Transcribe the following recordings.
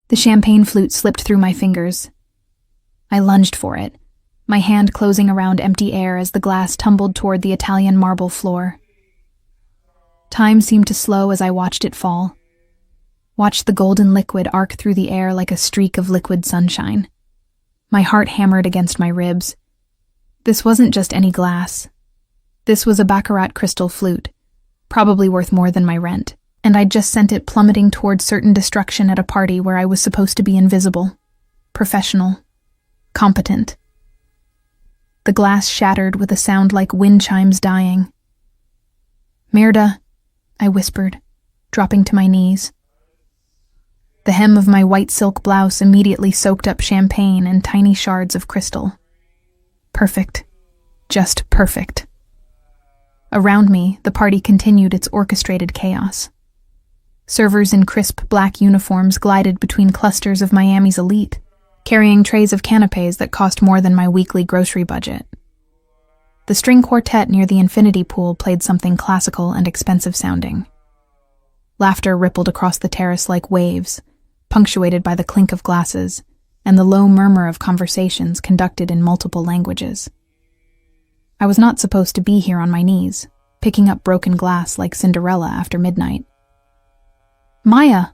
The champagne flute slipped through my fingers. I lunged for it, my hand closing around empty air as the glass tumbled toward the Italian marble floor. Time seemed to slow as I watched it fall. Watched the golden liquid arc through the air like a streak of liquid sunshine. My heart hammered against my ribs. This wasn't just any glass. This was a baccarat crystal flute, probably worth more than my rent, and I'd just sent it plummeting toward certain destruction at a party where I was supposed to be invisible, professional, competent. The glass shattered with a sound like wind chimes dying. "Merda," I whispered, dropping to my knees. The hem of my white silk blouse immediately soaked up champagne and tiny shards of crystal. Perfect. Just perfect. Around me, the party continued its orchestrated chaos. Servers in crisp black uniforms glided between clusters of Miami's elite, carrying trays of canapes that cost more than my weekly grocery budget. The string quartet near the infinity pool played something classical and expensive sounding. Laughter rippled across the terrace like waves, punctuated by the clink of glasses and the low murmur of conversations conducted in multiple languages. I was not supposed to be here on my knees, picking up broken glass like Cinderella after midnight. "Maya!"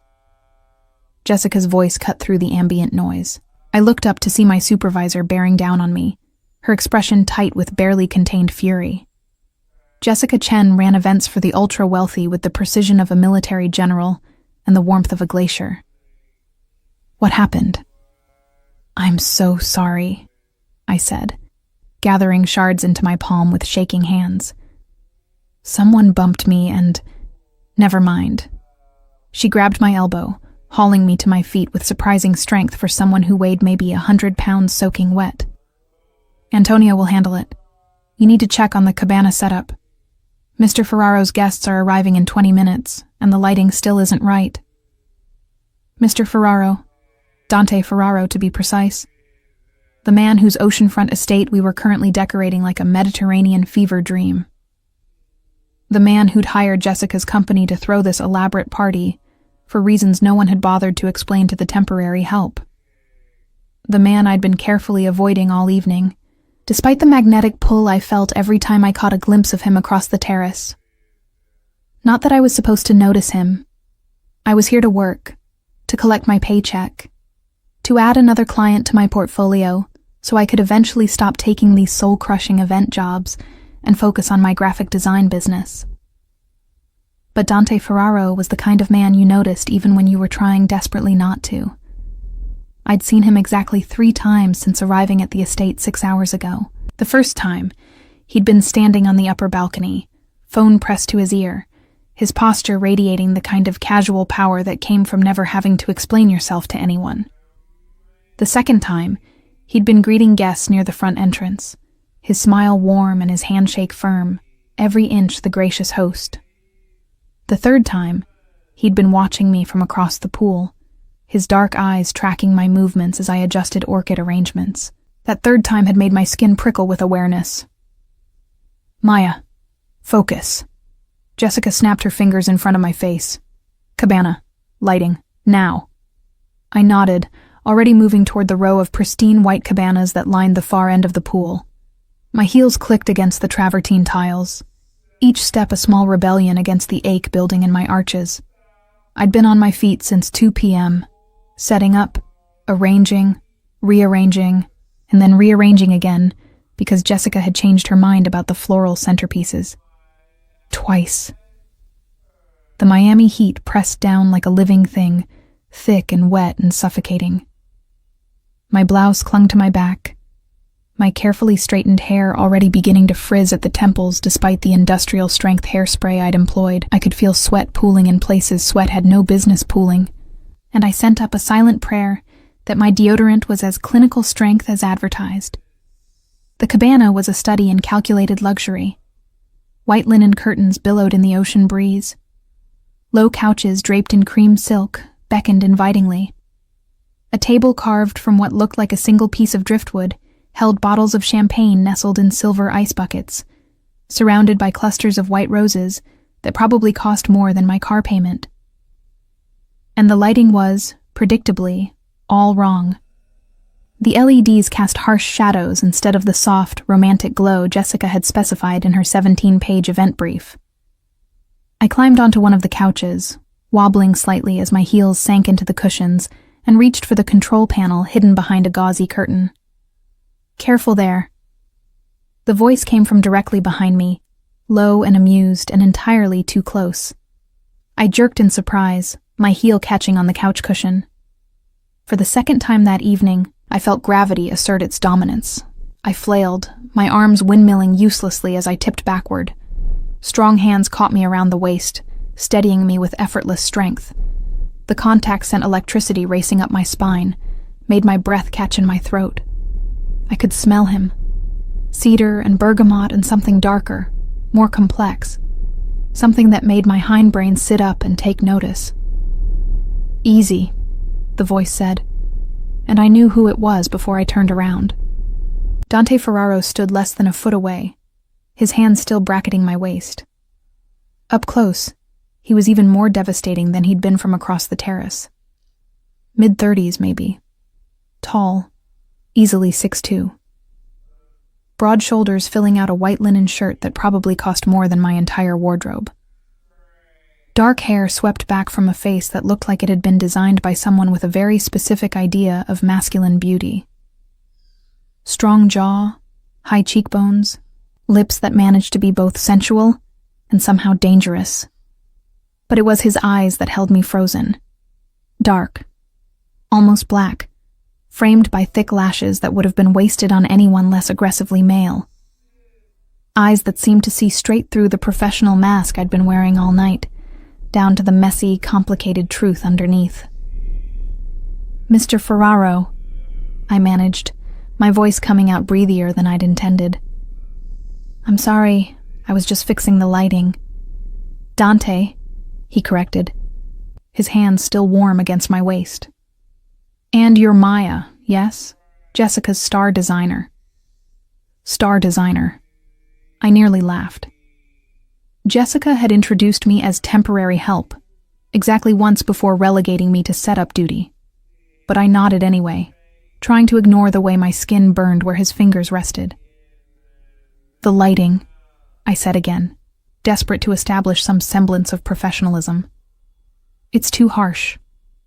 Jessica's voice cut through the ambient noise. I looked up to see my supervisor bearing down on me, her expression tight with barely contained fury. Jessica Chen ran events for the ultra-wealthy with the precision of a military general and the warmth of a glacier. "What happened?" "I'm so sorry," I said, gathering shards into my palm with shaking hands. "Someone bumped me and... Never mind." She grabbed my elbow, hauling me to my feet with surprising strength for someone who weighed maybe 100 pounds soaking wet. "Antonio will handle it. You need to check on the cabana setup. Mr. Ferraro's guests are arriving in 20 minutes, and the lighting still isn't right." Mr. Ferraro, Dante Ferraro to be precise, the man whose oceanfront estate we were currently decorating like a Mediterranean fever dream. The man who'd hired Jessica's company to throw this elaborate party for reasons no one had bothered to explain to the temporary help. The man I'd been carefully avoiding all evening, despite the magnetic pull I felt every time I caught a glimpse of him across the terrace. Not that I was supposed to notice him. I was here to work, to collect my paycheck, to add another client to my portfolio so I could eventually stop taking these soul-crushing event jobs and focus on my graphic design business. But Dante Ferraro was the kind of man you noticed even when you were trying desperately not to. I'd seen him exactly 3 times since arriving at the estate 6 hours ago. The first time, he'd been standing on the upper balcony, phone pressed to his ear, his posture radiating the kind of casual power that came from never having to explain yourself to anyone. The second time, he'd been greeting guests near the front entrance, his smile warm and his handshake firm, every inch the gracious host. The third time, he'd been watching me from across the pool, his dark eyes tracking my movements as I adjusted orchid arrangements. That third time had made my skin prickle with awareness. "Maya, focus." Jessica snapped her fingers in front of my face. "Cabana, lighting, now." I nodded, already moving toward the row of pristine white cabanas that lined the far end of the pool. My heels clicked against the travertine tiles, each step a small rebellion against the ache building in my arches. I'd been on my feet since 2 p.m., setting up, arranging, rearranging, and then rearranging again because Jessica had changed her mind about the floral centerpieces. Twice. The Miami heat pressed down like a living thing, thick and wet and suffocating. My blouse clung to my back, my carefully straightened hair already beginning to frizz at the temples despite the industrial-strength hairspray I'd employed. I could feel sweat pooling in places sweat had no business pooling, and I sent up a silent prayer that my deodorant was as clinical strength as advertised. The cabana was a study in calculated luxury. White linen curtains billowed in the ocean breeze. Low couches draped in cream silk beckoned invitingly. A table carved from what looked like a single piece of driftwood held bottles of champagne nestled in silver ice buckets, surrounded by clusters of white roses that probably cost more than my car payment. And the lighting was, Predictably, all wrong. The LEDs cast harsh shadows instead of the soft, romantic glow Jessica had specified in her 17-page event brief. I climbed onto one of the couches, wobbling slightly as my heels sank into the cushions, and reached for the control panel hidden behind a gauzy curtain. "Careful there." The voice came from directly behind me, low and amused and entirely too close. I jerked in surprise, my heel catching on the couch cushion. For the second time that evening, I felt gravity assert its dominance. I flailed, my arms windmilling uselessly as I tipped backward. Strong hands caught me around the waist, steadying me with effortless strength. The contact sent electricity racing up my spine, made my breath catch in my throat. I could smell him. Cedar and bergamot and something darker, more complex. Something that made my hindbrain sit up and take notice. "Easy," the voice said, and I knew who it was before I turned around. Dante Ferraro stood less than a foot away, his hands still bracketing my waist. Up close, he was even more devastating than he'd been from across the terrace. Mid-30s, maybe. Tall, easily 6'2". Broad shoulders filling out a white linen shirt that probably cost more than my entire wardrobe. Dark hair swept back from a face that looked like it had been designed by someone with a very specific idea of masculine beauty. Strong jaw, high cheekbones, lips that managed to be both sensual and somehow dangerous. But it was his eyes that held me frozen. Dark, almost black, framed by thick lashes that would have been wasted on anyone less aggressively male. Eyes that seemed to see straight through the professional mask I'd been wearing all night, down to the messy, complicated truth underneath. "Mr. Ferraro," I managed, my voice coming out breathier than I'd intended. "I'm sorry, I was just fixing the lighting." "Dante," he corrected, his hands still warm against my waist. "And you're Maya, yes? Jessica's star designer." Star designer. I nearly laughed. Jessica had introduced me as temporary help, exactly once before relegating me to setup duty. But I nodded anyway, trying to ignore the way my skin burned where his fingers rested. "The lighting," I said again, desperate to establish some semblance of professionalism. "It's too harsh.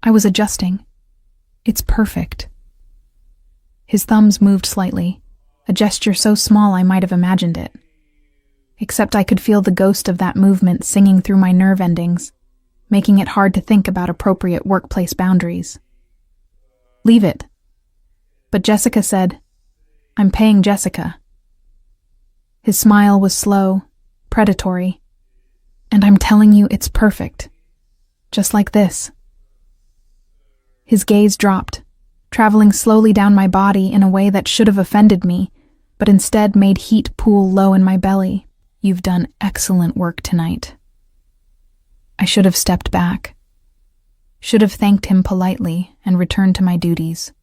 I was adjusting. It's perfect." His thumbs moved slightly, a gesture so small I might have imagined it. Except I could feel the ghost of that movement singing through my nerve endings, making it hard to think about appropriate workplace boundaries. "Leave it." But Jessica said, "I'm paying Jessica." His smile was slow, predatory. "And I'm telling you it's perfect. Just like this." His gaze dropped, traveling slowly down my body in a way that should have offended me, but instead made heat pool low in my belly. "You've done excellent work tonight." I should have stepped back. Should have thanked him politely and returned to my duties.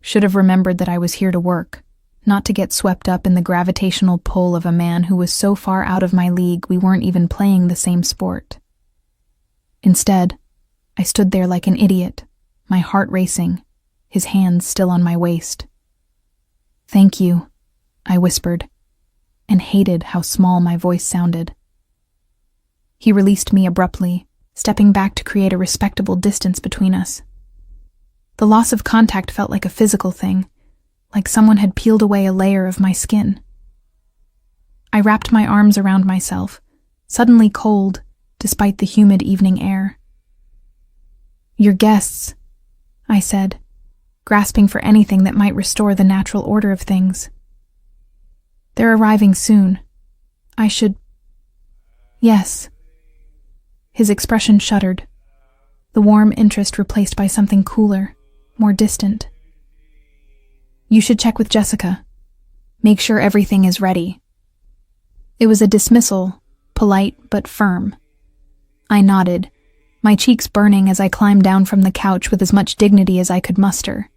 Should have remembered that I was here to work, not to get swept up in the gravitational pull of a man who was so far out of my league we weren't even playing the same sport. Instead, I stood there like an idiot, my heart racing, his hands still on my waist. "Thank you," I whispered, and hated how small my voice sounded. He released me abruptly, stepping back to create a respectable distance between us. The loss of contact felt like a physical thing, like someone had peeled away a layer of my skin. I wrapped my arms around myself, suddenly cold, despite the humid evening air. "Your guests," I said, grasping for anything that might restore the natural order of things. "They're arriving soon. I should—" "Yes." His expression shuddered, the warm interest replaced by something cooler, more distant. "You should check with Jessica. Make sure everything is ready." It was a dismissal, polite but firm. I nodded, my cheeks burning as I climbed down from the couch with as much dignity as I could muster.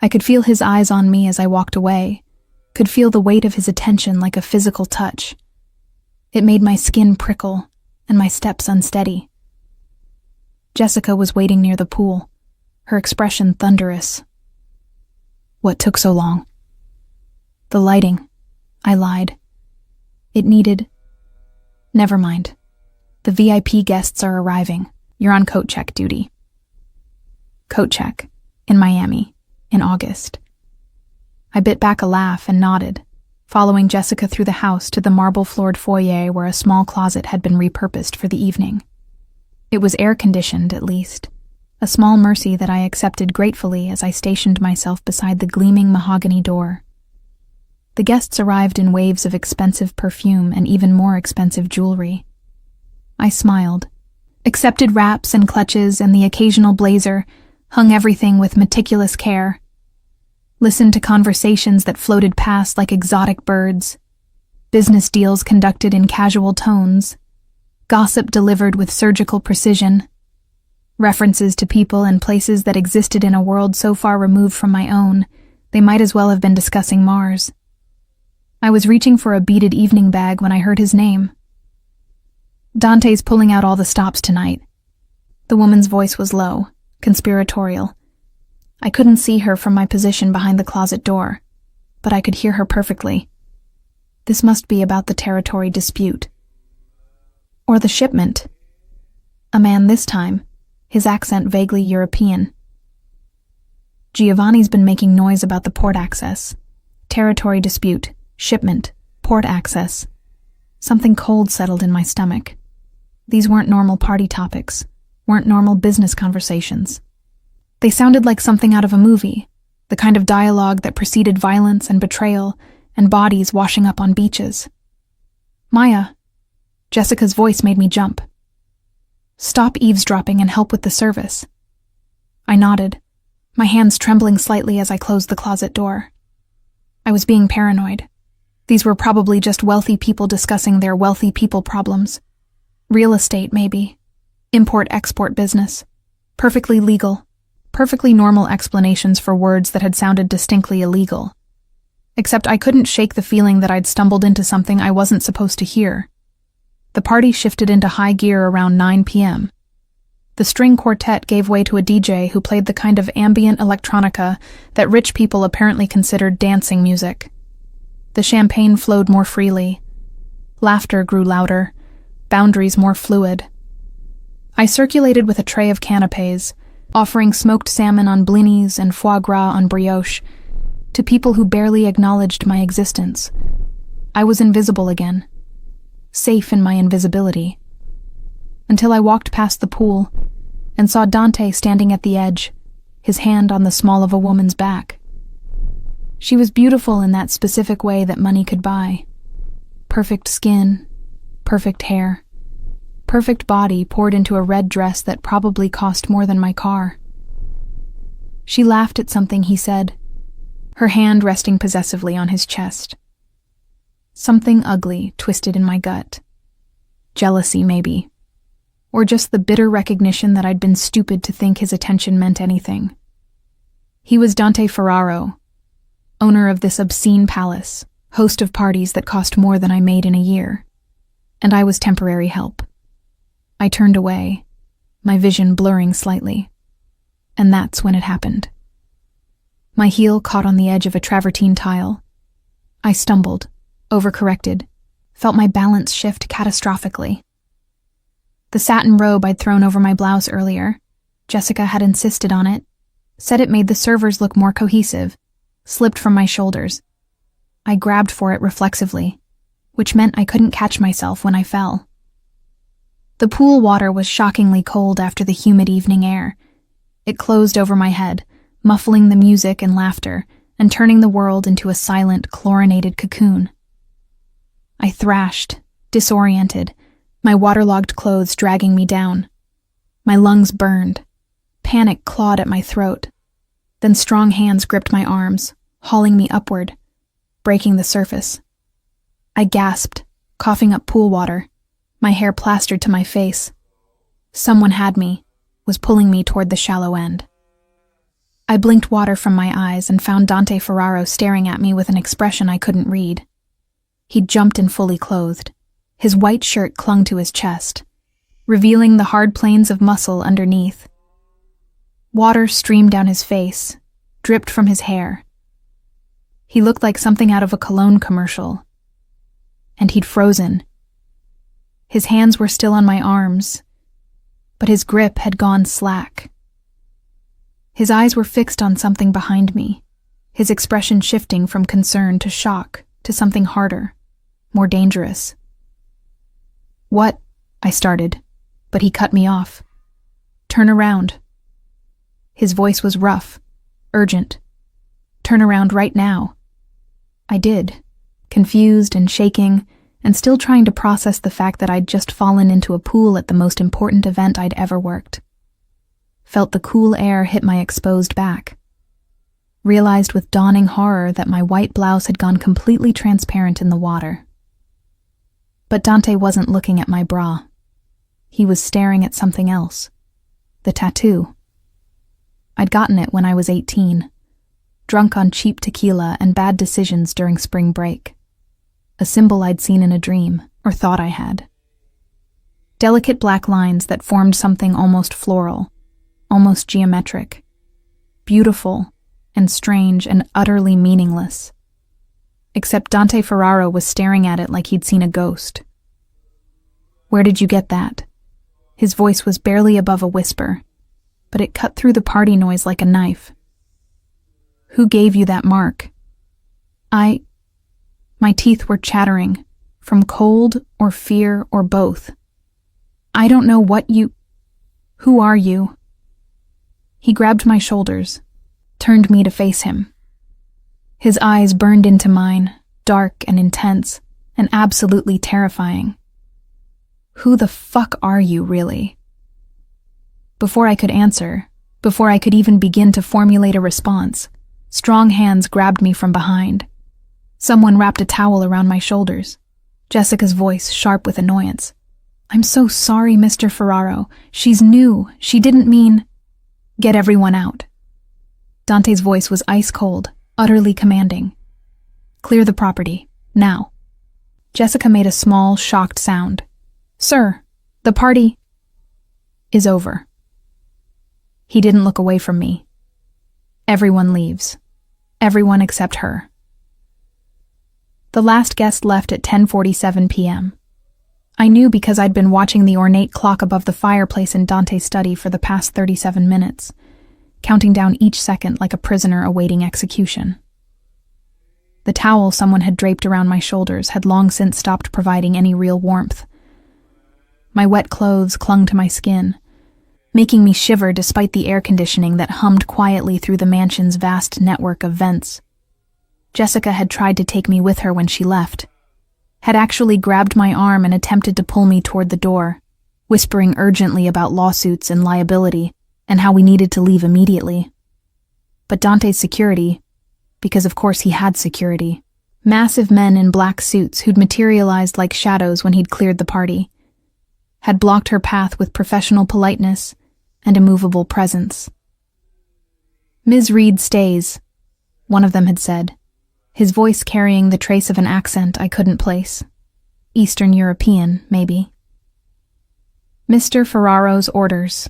I could feel his eyes on me as I walked away, could feel the weight of his attention like a physical touch. It made my skin prickle and my steps unsteady. Jessica was waiting near the pool, her expression thunderous. What took so long? The lighting, I lied. It needed... Never mind. The VIP guests are arriving. You're on coat check duty. Coat check. In Miami. In August. I bit back a laugh and nodded, following Jessica through the house to the marble-floored foyer where a small closet had been repurposed for the evening. It was air-conditioned, at least, a small mercy that I accepted gratefully as I stationed myself beside the gleaming mahogany door. The guests arrived in waves of expensive perfume and even more expensive jewelry. I smiled, accepted wraps and clutches and the occasional blazer, hung everything with meticulous care, listened to conversations that floated past like exotic birds, business deals conducted in casual tones, gossip delivered with surgical precision, references to people and places that existed in a world so far removed from my own, they might as well have been discussing Mars. I was reaching for a beaded evening bag when I heard his name. Dante's pulling out all the stops tonight. The woman's voice was low, conspiratorial. I couldn't see her from my position behind the closet door, but I could hear her perfectly. This must be about the territory dispute. Or the shipment. A man this time, his accent vaguely European. Giovanni's been making noise about the port access. Territory dispute, shipment, port access. Something cold settled in my stomach. These weren't normal party topics, weren't normal business conversations. They sounded like something out of a movie, the kind of dialogue that preceded violence and betrayal and bodies washing up on beaches. Maya. Jessica's voice made me jump. Stop eavesdropping and help with the service. I nodded, my hands trembling slightly as I closed the closet door. I was being paranoid. These were probably just wealthy people discussing their wealthy people problems. Real estate, maybe. Import-export business. Perfectly legal. Perfectly normal explanations for words that had sounded distinctly illegal. Except I couldn't shake the feeling that I'd stumbled into something I wasn't supposed to hear. The party shifted into high gear around 9 p.m. The string quartet gave way to a DJ who played the kind of ambient electronica that rich people apparently considered dancing music. The champagne flowed more freely. Laughter grew louder, boundaries more fluid. I circulated with a tray of canapés, offering smoked salmon on blinis and foie gras on brioche, to people who barely acknowledged my existence. I was invisible again, safe in my invisibility, until I walked past the pool and saw Dante standing at the edge, his hand on the small of a woman's back. She was beautiful in that specific way that money could buy. Perfect skin, perfect hair, perfect body poured into a red dress that probably cost more than my car. She laughed at something he said, her hand resting possessively on his chest. Something ugly twisted in my gut. Jealousy, maybe. Or just the bitter recognition that I'd been stupid to think his attention meant anything. He was Dante Ferraro, owner of this obscene palace, host of parties that cost more than I made in a year. And I was temporary help. I turned away, my vision blurring slightly. And that's when it happened. My heel caught on the edge of a travertine tile. I stumbled, overcorrected, felt my balance shift catastrophically. The satin robe I'd thrown over my blouse earlier, Jessica had insisted on it, said it made the servers look more cohesive, slipped from my shoulders. I grabbed for it reflexively, which meant I couldn't catch myself when I fell. The pool water was shockingly cold after the humid evening air. It closed over my head, muffling the music and laughter, and turning the world into a silent, chlorinated cocoon. I thrashed, disoriented, my waterlogged clothes dragging me down. My lungs burned. Panic clawed at my throat. Then strong hands gripped my arms, hauling me upward, breaking the surface. I gasped, coughing up pool water, my hair plastered to my face. Someone had me, was pulling me toward the shallow end. I blinked water from my eyes and found Dante Ferraro staring at me with an expression I couldn't read. He'd jumped in fully clothed. His white shirt clung to his chest, revealing the hard planes of muscle underneath. Water streamed down his face, dripped from his hair. He looked like something out of a cologne commercial. And he'd frozen. His hands were still on my arms, but his grip had gone slack. His eyes were fixed on something behind me, his expression shifting from concern to shock to something harder, more dangerous. "What?" I started, but he cut me off. "Turn around." His voice was rough, urgent. "Turn around right now." I did, confused and shaking, and still trying to process the fact that I'd just fallen into a pool at the most important event I'd ever worked. Felt the cool air hit my exposed back. Realized with dawning horror that my white blouse had gone completely transparent in the water. But Dante wasn't looking at my bra. He was staring at something else. The tattoo. I'd gotten it when I was 18, drunk on cheap tequila and bad decisions during spring break. A symbol I'd seen in a dream, or thought I had. Delicate black lines that formed something almost floral, almost geometric. Beautiful and strange and utterly meaningless. Except Dante Ferraro was staring at it like he'd seen a ghost. "Where did you get that?" His voice was barely above a whisper, but it cut through the party noise like a knife. "Who gave you that mark?" My teeth were chattering, from cold or fear or both. "I don't know what you... Who are you?" He grabbed my shoulders, turned me to face him. His eyes burned into mine, dark and intense, and absolutely terrifying. "Who the fuck are you, really?" Before I could answer, before I could even begin to formulate a response, strong hands grabbed me from behind. Someone wrapped a towel around my shoulders. Jessica's voice sharp with annoyance. "I'm so sorry, Mr. Ferraro. She's new. She didn't mean..." "Get everyone out." Dante's voice was ice cold, utterly commanding. "Clear the property, now." Jessica made a small, shocked sound. "Sir, the party is over." He didn't look away from me. "Everyone leaves. Everyone except her." The last guest left at 10:47 p.m. I knew because I'd been watching the ornate clock above the fireplace in Dante's study for the past 37 minutes, counting down each second like a prisoner awaiting execution. The towel someone had draped around my shoulders had long since stopped providing any real warmth. My wet clothes clung to my skin, making me shiver despite the air conditioning that hummed quietly through the mansion's vast network of vents. Jessica had tried to take me with her when she left, had actually grabbed my arm and attempted to pull me toward the door, whispering urgently about lawsuits and liability and how we needed to leave immediately. But Dante's security, because of course he had security, massive men in black suits who'd materialized like shadows when he'd cleared the party, had blocked her path with professional politeness and immovable presence. "Ms. Reed stays," one of them had said, his voice carrying the trace of an accent I couldn't place. Eastern European, maybe. "Mr. Ferraro's orders."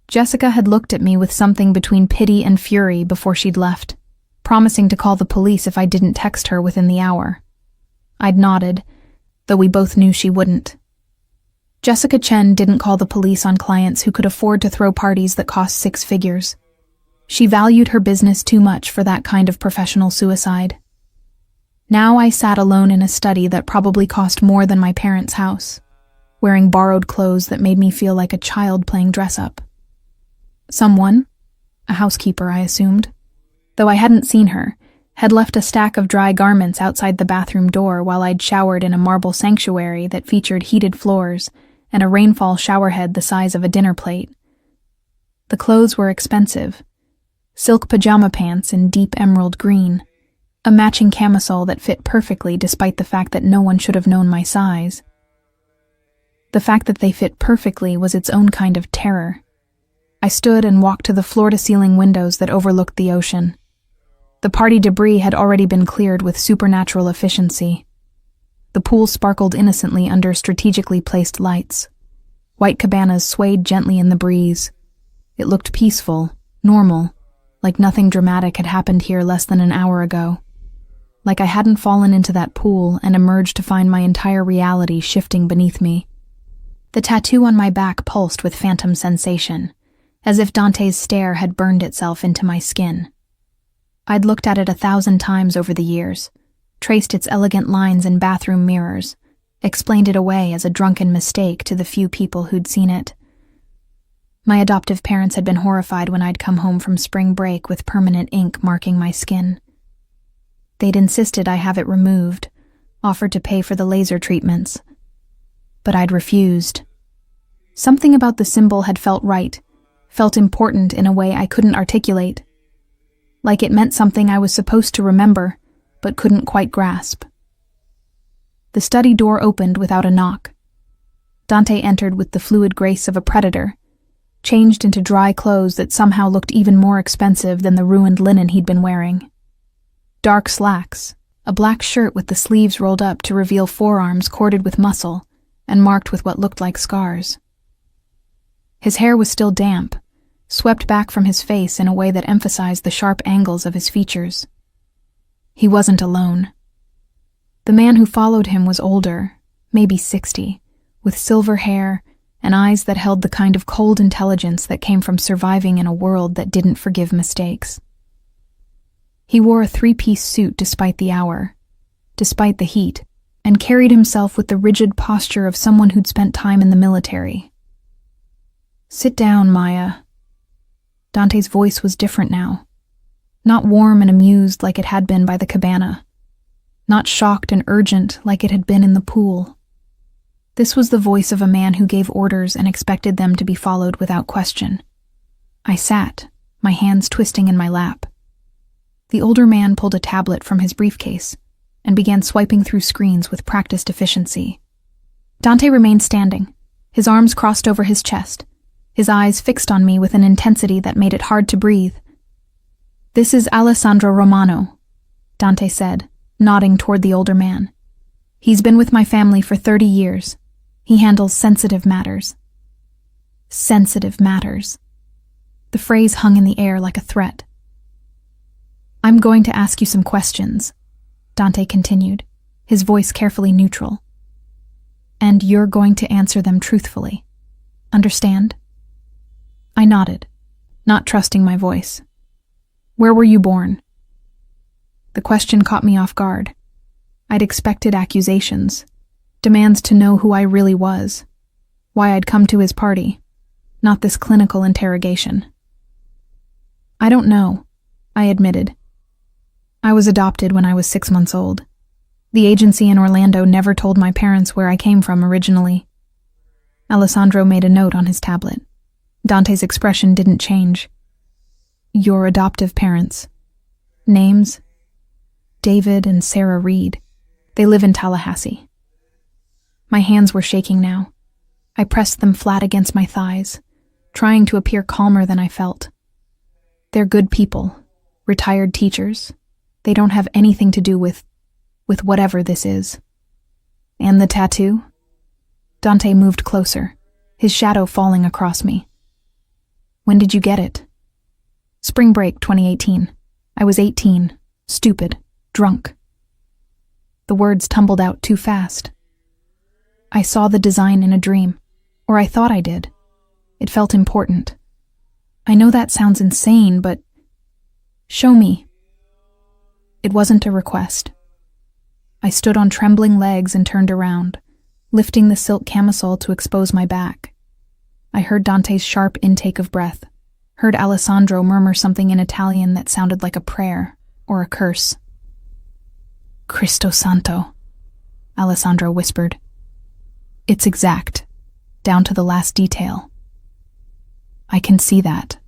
Jessica had looked at me with something between pity and fury before she'd left, promising to call the police if I didn't text her within the hour. I'd nodded, though we both knew she wouldn't. Jessica Chen didn't call the police on clients who could afford to throw parties that cost 6 figures. She valued her business too much for that kind of professional suicide. Now I sat alone in a study that probably cost more than my parents' house, wearing borrowed clothes that made me feel like a child playing dress-up. Someone, a housekeeper I assumed, though I hadn't seen her, had left a stack of dry garments outside the bathroom door while I'd showered in a marble sanctuary that featured heated floors and a rainfall showerhead the size of a dinner plate. The clothes were expensive. Silk pajama pants in deep emerald green, a matching camisole that fit perfectly despite the fact that no one should have known my size. The fact that they fit perfectly was its own kind of terror. I stood and walked to the floor-to-ceiling windows that overlooked the ocean. The party debris had already been cleared with supernatural efficiency. The pool sparkled innocently under strategically placed lights. White cabanas swayed gently in the breeze. It looked peaceful, normal, like nothing dramatic had happened here less than an hour ago. Like I hadn't fallen into that pool and emerged to find my entire reality shifting beneath me. The tattoo on my back pulsed with phantom sensation, as if Dante's stare had burned itself into my skin. I'd looked at it 1,000 times over the years, traced its elegant lines in bathroom mirrors, explained it away as a drunken mistake to the few people who'd seen it. My adoptive parents had been horrified when I'd come home from spring break with permanent ink marking my skin. They'd insisted I have it removed, offered to pay for the laser treatments. But I'd refused. Something about the symbol had felt right, felt important in a way I couldn't articulate. Like it meant something I was supposed to remember, but couldn't quite grasp. The study door opened without a knock. Dante entered with the fluid grace of a predator, changed into dry clothes that somehow looked even more expensive than the ruined linen he'd been wearing. Dark slacks, a black shirt with the sleeves rolled up to reveal forearms corded with muscle and marked with what looked like scars. His hair was still damp, swept back from his face in a way that emphasized the sharp angles of his features. He wasn't alone. The man who followed him was older, maybe 60, with silver hair and eyes that held the kind of cold intelligence that came from surviving in a world that didn't forgive mistakes. He wore a 3-piece suit despite the hour, despite the heat, and carried himself with the rigid posture of someone who'd spent time in the military. "Sit down, Maya." Dante's voice was different now. Not warm and amused like it had been by the cabana. Not shocked and urgent like it had been in the pool. This was the voice of a man who gave orders and expected them to be followed without question. I sat, my hands twisting in my lap. The older man pulled a tablet from his briefcase and began swiping through screens with practiced efficiency. Dante remained standing, his arms crossed over his chest, his eyes fixed on me with an intensity that made it hard to breathe. "This is Alessandro Romano," Dante said, nodding toward the older man. "He's been with my family for 30 years. He handles sensitive matters." Sensitive matters. The phrase hung in the air like a threat. "I'm going to ask you some questions," Dante continued, his voice carefully neutral. "And you're going to answer them truthfully. Understand?" I nodded, not trusting my voice. "Where were you born?" The question caught me off guard. I'd expected accusations, demands to know who I really was, why I'd come to his party, not this clinical interrogation. "I don't know," I admitted. "I was adopted when I was 6 months old. The agency in Orlando never told my parents where I came from originally." Alessandro made a note on his tablet. Dante's expression didn't change. "Your adoptive parents. Names? David and Sarah Reed. They live in Tallahassee." My hands were shaking now. I pressed them flat against my thighs, trying to appear calmer than I felt. "They're good people, retired teachers. They don't have anything to do with whatever this is." "And the tattoo?" Dante moved closer, his shadow falling across me. "When did you get it?" "Spring break 2018. I was 18, stupid, drunk." The words tumbled out too fast. I saw the design in a dream, or I thought I did. It felt important. I know that sounds insane, but... "Show me." It wasn't a request. I stood on trembling legs and turned around, lifting the silk camisole to expose my back. I heard Dante's sharp intake of breath, heard Alessandro murmur something in Italian that sounded like a prayer or a curse. "Cristo Santo," Alessandro whispered. "It's exact, down to the last detail." "I can see that."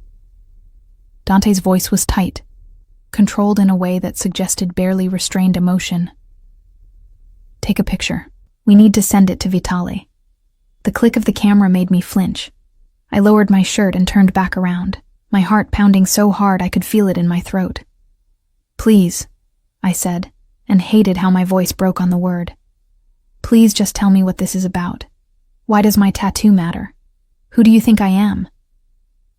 Dante's voice was tight, controlled in a way that suggested barely restrained emotion. "Take a picture. We need to send it to Vitale." The click of the camera made me flinch. I lowered my shirt and turned back around, my heart pounding so hard I could feel it in my throat. "Please," I said, and hated how my voice broke on the word. "Please just tell me what this is about. Why does my tattoo matter? Who do you think I am?"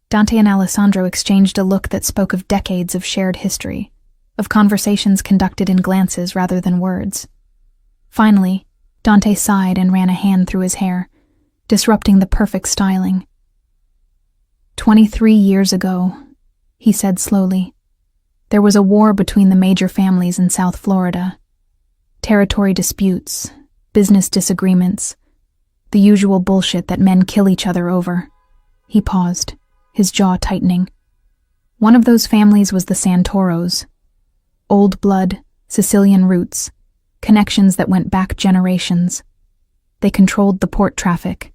Dante and Alessandro exchanged a look that spoke of decades of shared history, of conversations conducted in glances rather than words. Finally, Dante sighed and ran a hand through his hair, disrupting the perfect styling. 23 years ago, he said slowly, there was a war between the major families in South Florida. Territory disputes, business disagreements, the usual bullshit that men kill each other over. He paused, his jaw tightening. One of those families was the Santoros. Old blood, Sicilian roots, connections that went back generations. They controlled the port traffic,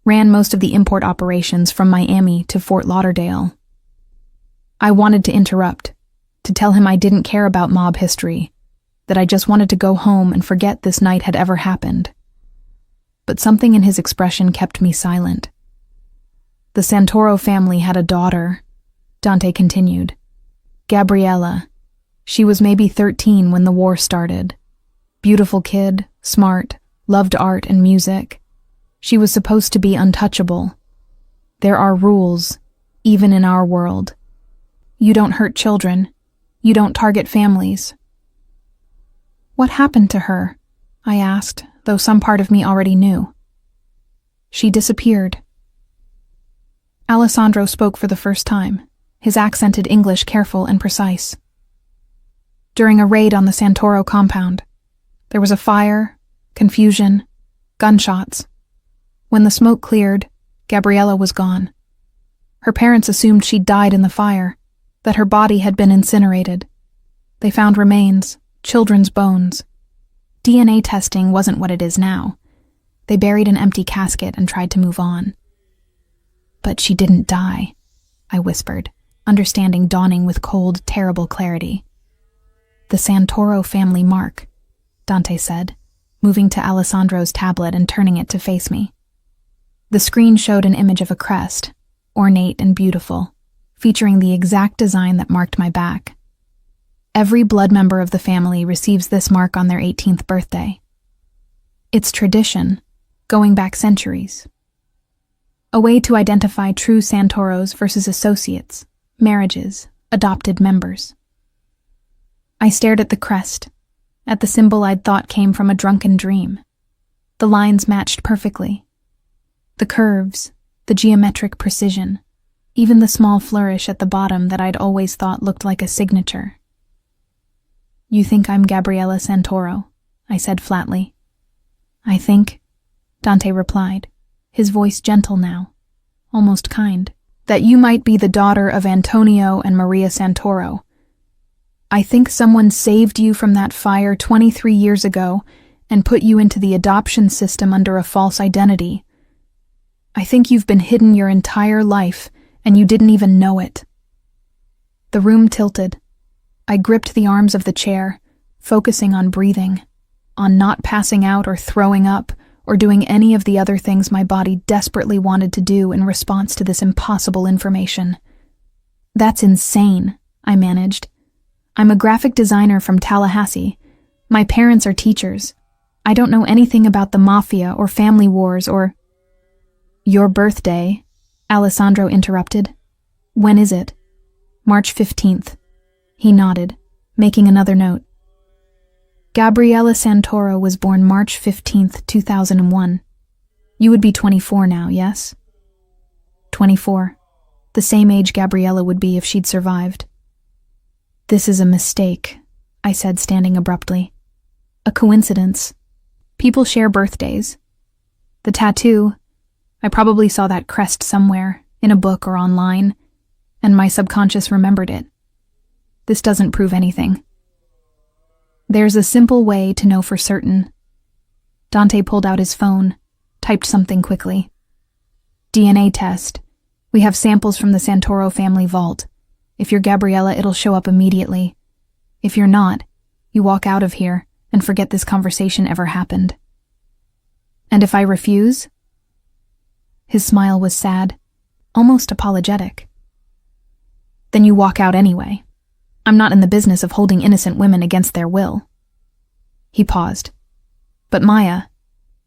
ran most of the import operations from Miami to Fort Lauderdale. I wanted to interrupt, to tell him I didn't care about mob history, that I just wanted to go home and forget this night had ever happened. But something in his expression kept me silent. The Santoro family had a daughter, Dante continued. Gabriella. She was maybe 13 when the war started. Beautiful kid, smart, loved art and music. She was supposed to be untouchable. There are rules, even in our world. You don't hurt children. You don't target families. What happened to her? I asked, though some part of me already knew. She disappeared. Alessandro spoke for the first time, his accented English careful and precise. During a raid on the Santoro compound, there was a fire, confusion, gunshots. When the smoke cleared, Gabriella was gone. Her parents assumed she'd died in the fire, that her body had been incinerated. They found remains, children's bones. DNA testing wasn't what it is now. They buried an empty casket and tried to move on. But she didn't die, I whispered, understanding dawning with cold, terrible clarity. The Santoro family mark, Dante said, moving to Alessandro's tablet and turning it to face me. The screen showed an image of a crest, ornate and beautiful, featuring the exact design that marked my back. Every blood member of the family receives this mark on their 18th birthday. It's tradition, going back centuries. A way to identify true Santoros versus associates, marriages, adopted members. I stared at the crest, at the symbol I'd thought came from a drunken dream. The lines matched perfectly. The curves, the geometric precision, even the small flourish at the bottom that I'd always thought looked like a signature. You think I'm Gabriella Santoro? I said flatly. I think, Dante replied, his voice gentle now, almost kind, that you might be the daughter of Antonio and Maria Santoro. I think someone saved you from that fire 23 years ago and put you into the adoption system under a false identity. I think you've been hidden your entire life and you didn't even know it. The room tilted. I gripped the arms of the chair, focusing on breathing, on not passing out or throwing up, or doing any of the other things my body desperately wanted to do in response to this impossible information. That's insane, I managed. I'm a graphic designer from Tallahassee. My parents are teachers. I don't know anything about the Mafia or family wars or... Your birthday, Alessandro interrupted. When is it? March 15th. He nodded, making another note. Gabriella Santoro was born March 15th, 2001. You would be 24 now, yes? 24. The same age Gabriella would be if she'd survived. This is a mistake, I said, standing abruptly. A coincidence. People share birthdays. The tattoo, I probably saw that crest somewhere, in a book or online, and my subconscious remembered it. This doesn't prove anything. There's a simple way to know for certain. Dante pulled out his phone, typed something quickly. DNA test. We have samples from the Santoro family vault. If you're Gabriella, it'll show up immediately. If you're not, you walk out of here and forget this conversation ever happened. And if I refuse? His smile was sad, almost apologetic. Then you walk out anyway. I'm not in the business of holding innocent women against their will. He paused. But Maya,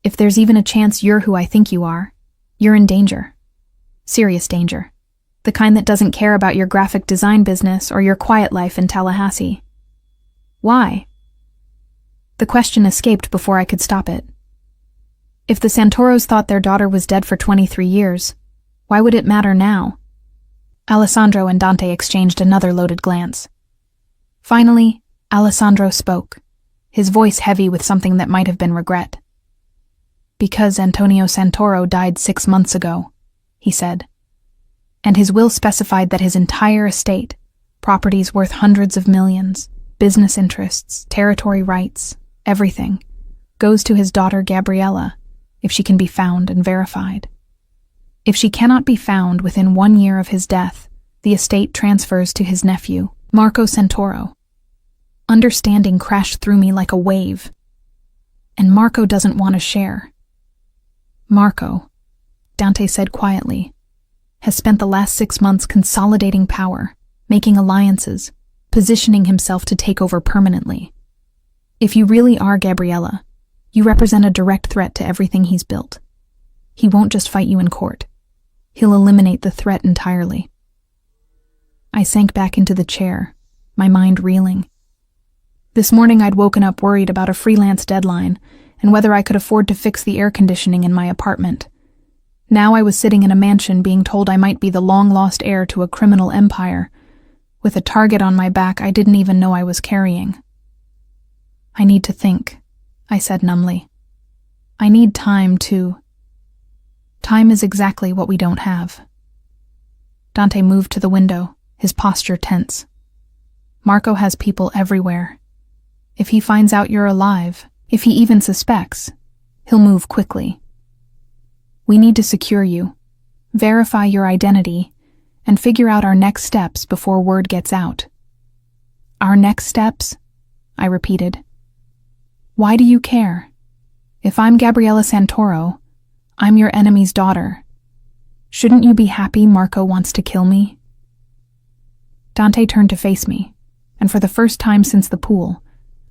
if there's even a chance you're who I think you are, you're in danger. Serious danger. The kind that doesn't care about your graphic design business or your quiet life in Tallahassee. Why? The question escaped before I could stop it. If the Santoros thought their daughter was dead for 23 years, why would it matter now? Alessandro and Dante exchanged another loaded glance. Finally, Alessandro spoke, his voice heavy with something that might have been regret. Because Antonio Santoro died 6 months ago, he said. And his will specified that his entire estate, properties worth hundreds of millions, business interests, territory rights, everything, goes to his daughter Gabriella, if she can be found and verified. If she cannot be found within 1 year of his death, the estate transfers to his nephew, Marco Santoro. Understanding crashed through me like a wave. And Marco doesn't want to share. Marco, Dante said quietly, has spent the last 6 months consolidating power, making alliances, positioning himself to take over permanently. If you really are Gabriella, you represent a direct threat to everything he's built. He won't just fight you in court. He'll eliminate the threat entirely. I sank back into the chair, my mind reeling. This morning I'd woken up worried about a freelance deadline and whether I could afford to fix the air conditioning in my apartment. Now I was sitting in a mansion being told I might be the long-lost heir to a criminal empire, with a target on my back I didn't even know I was carrying. I need to think, I said numbly. I need time to... Time is exactly what we don't have. Dante moved to the window, his posture tense. Marco has people everywhere. If he finds out you're alive, if he even suspects, he'll move quickly. We need to secure you, verify your identity, and figure out our next steps before word gets out. Our next steps? I repeated. Why do you care? If I'm Gabriella Santoro, I'm your enemy's daughter. Shouldn't you be happy Marco wants to kill me? Dante turned to face me, and for the first time since the pool,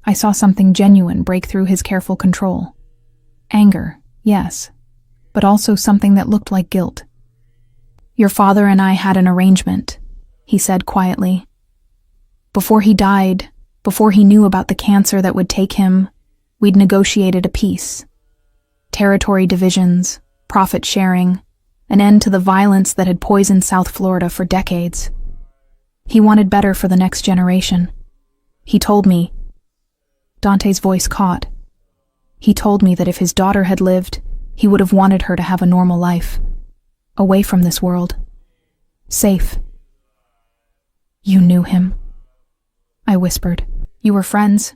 I saw something genuine break through his careful control. Anger, yes, but also something that looked like guilt. Your father and I had an arrangement, he said quietly. Before he died, before he knew about the cancer that would take him, we'd negotiated a peace. Territory divisions, profit sharing, an end to the violence that had poisoned South Florida for decades. He wanted better for the next generation. He told me, Dante's voice caught. He told me that if his daughter had lived, he would have wanted her to have a normal life, away from this world, safe. You knew him, I whispered. You were friends?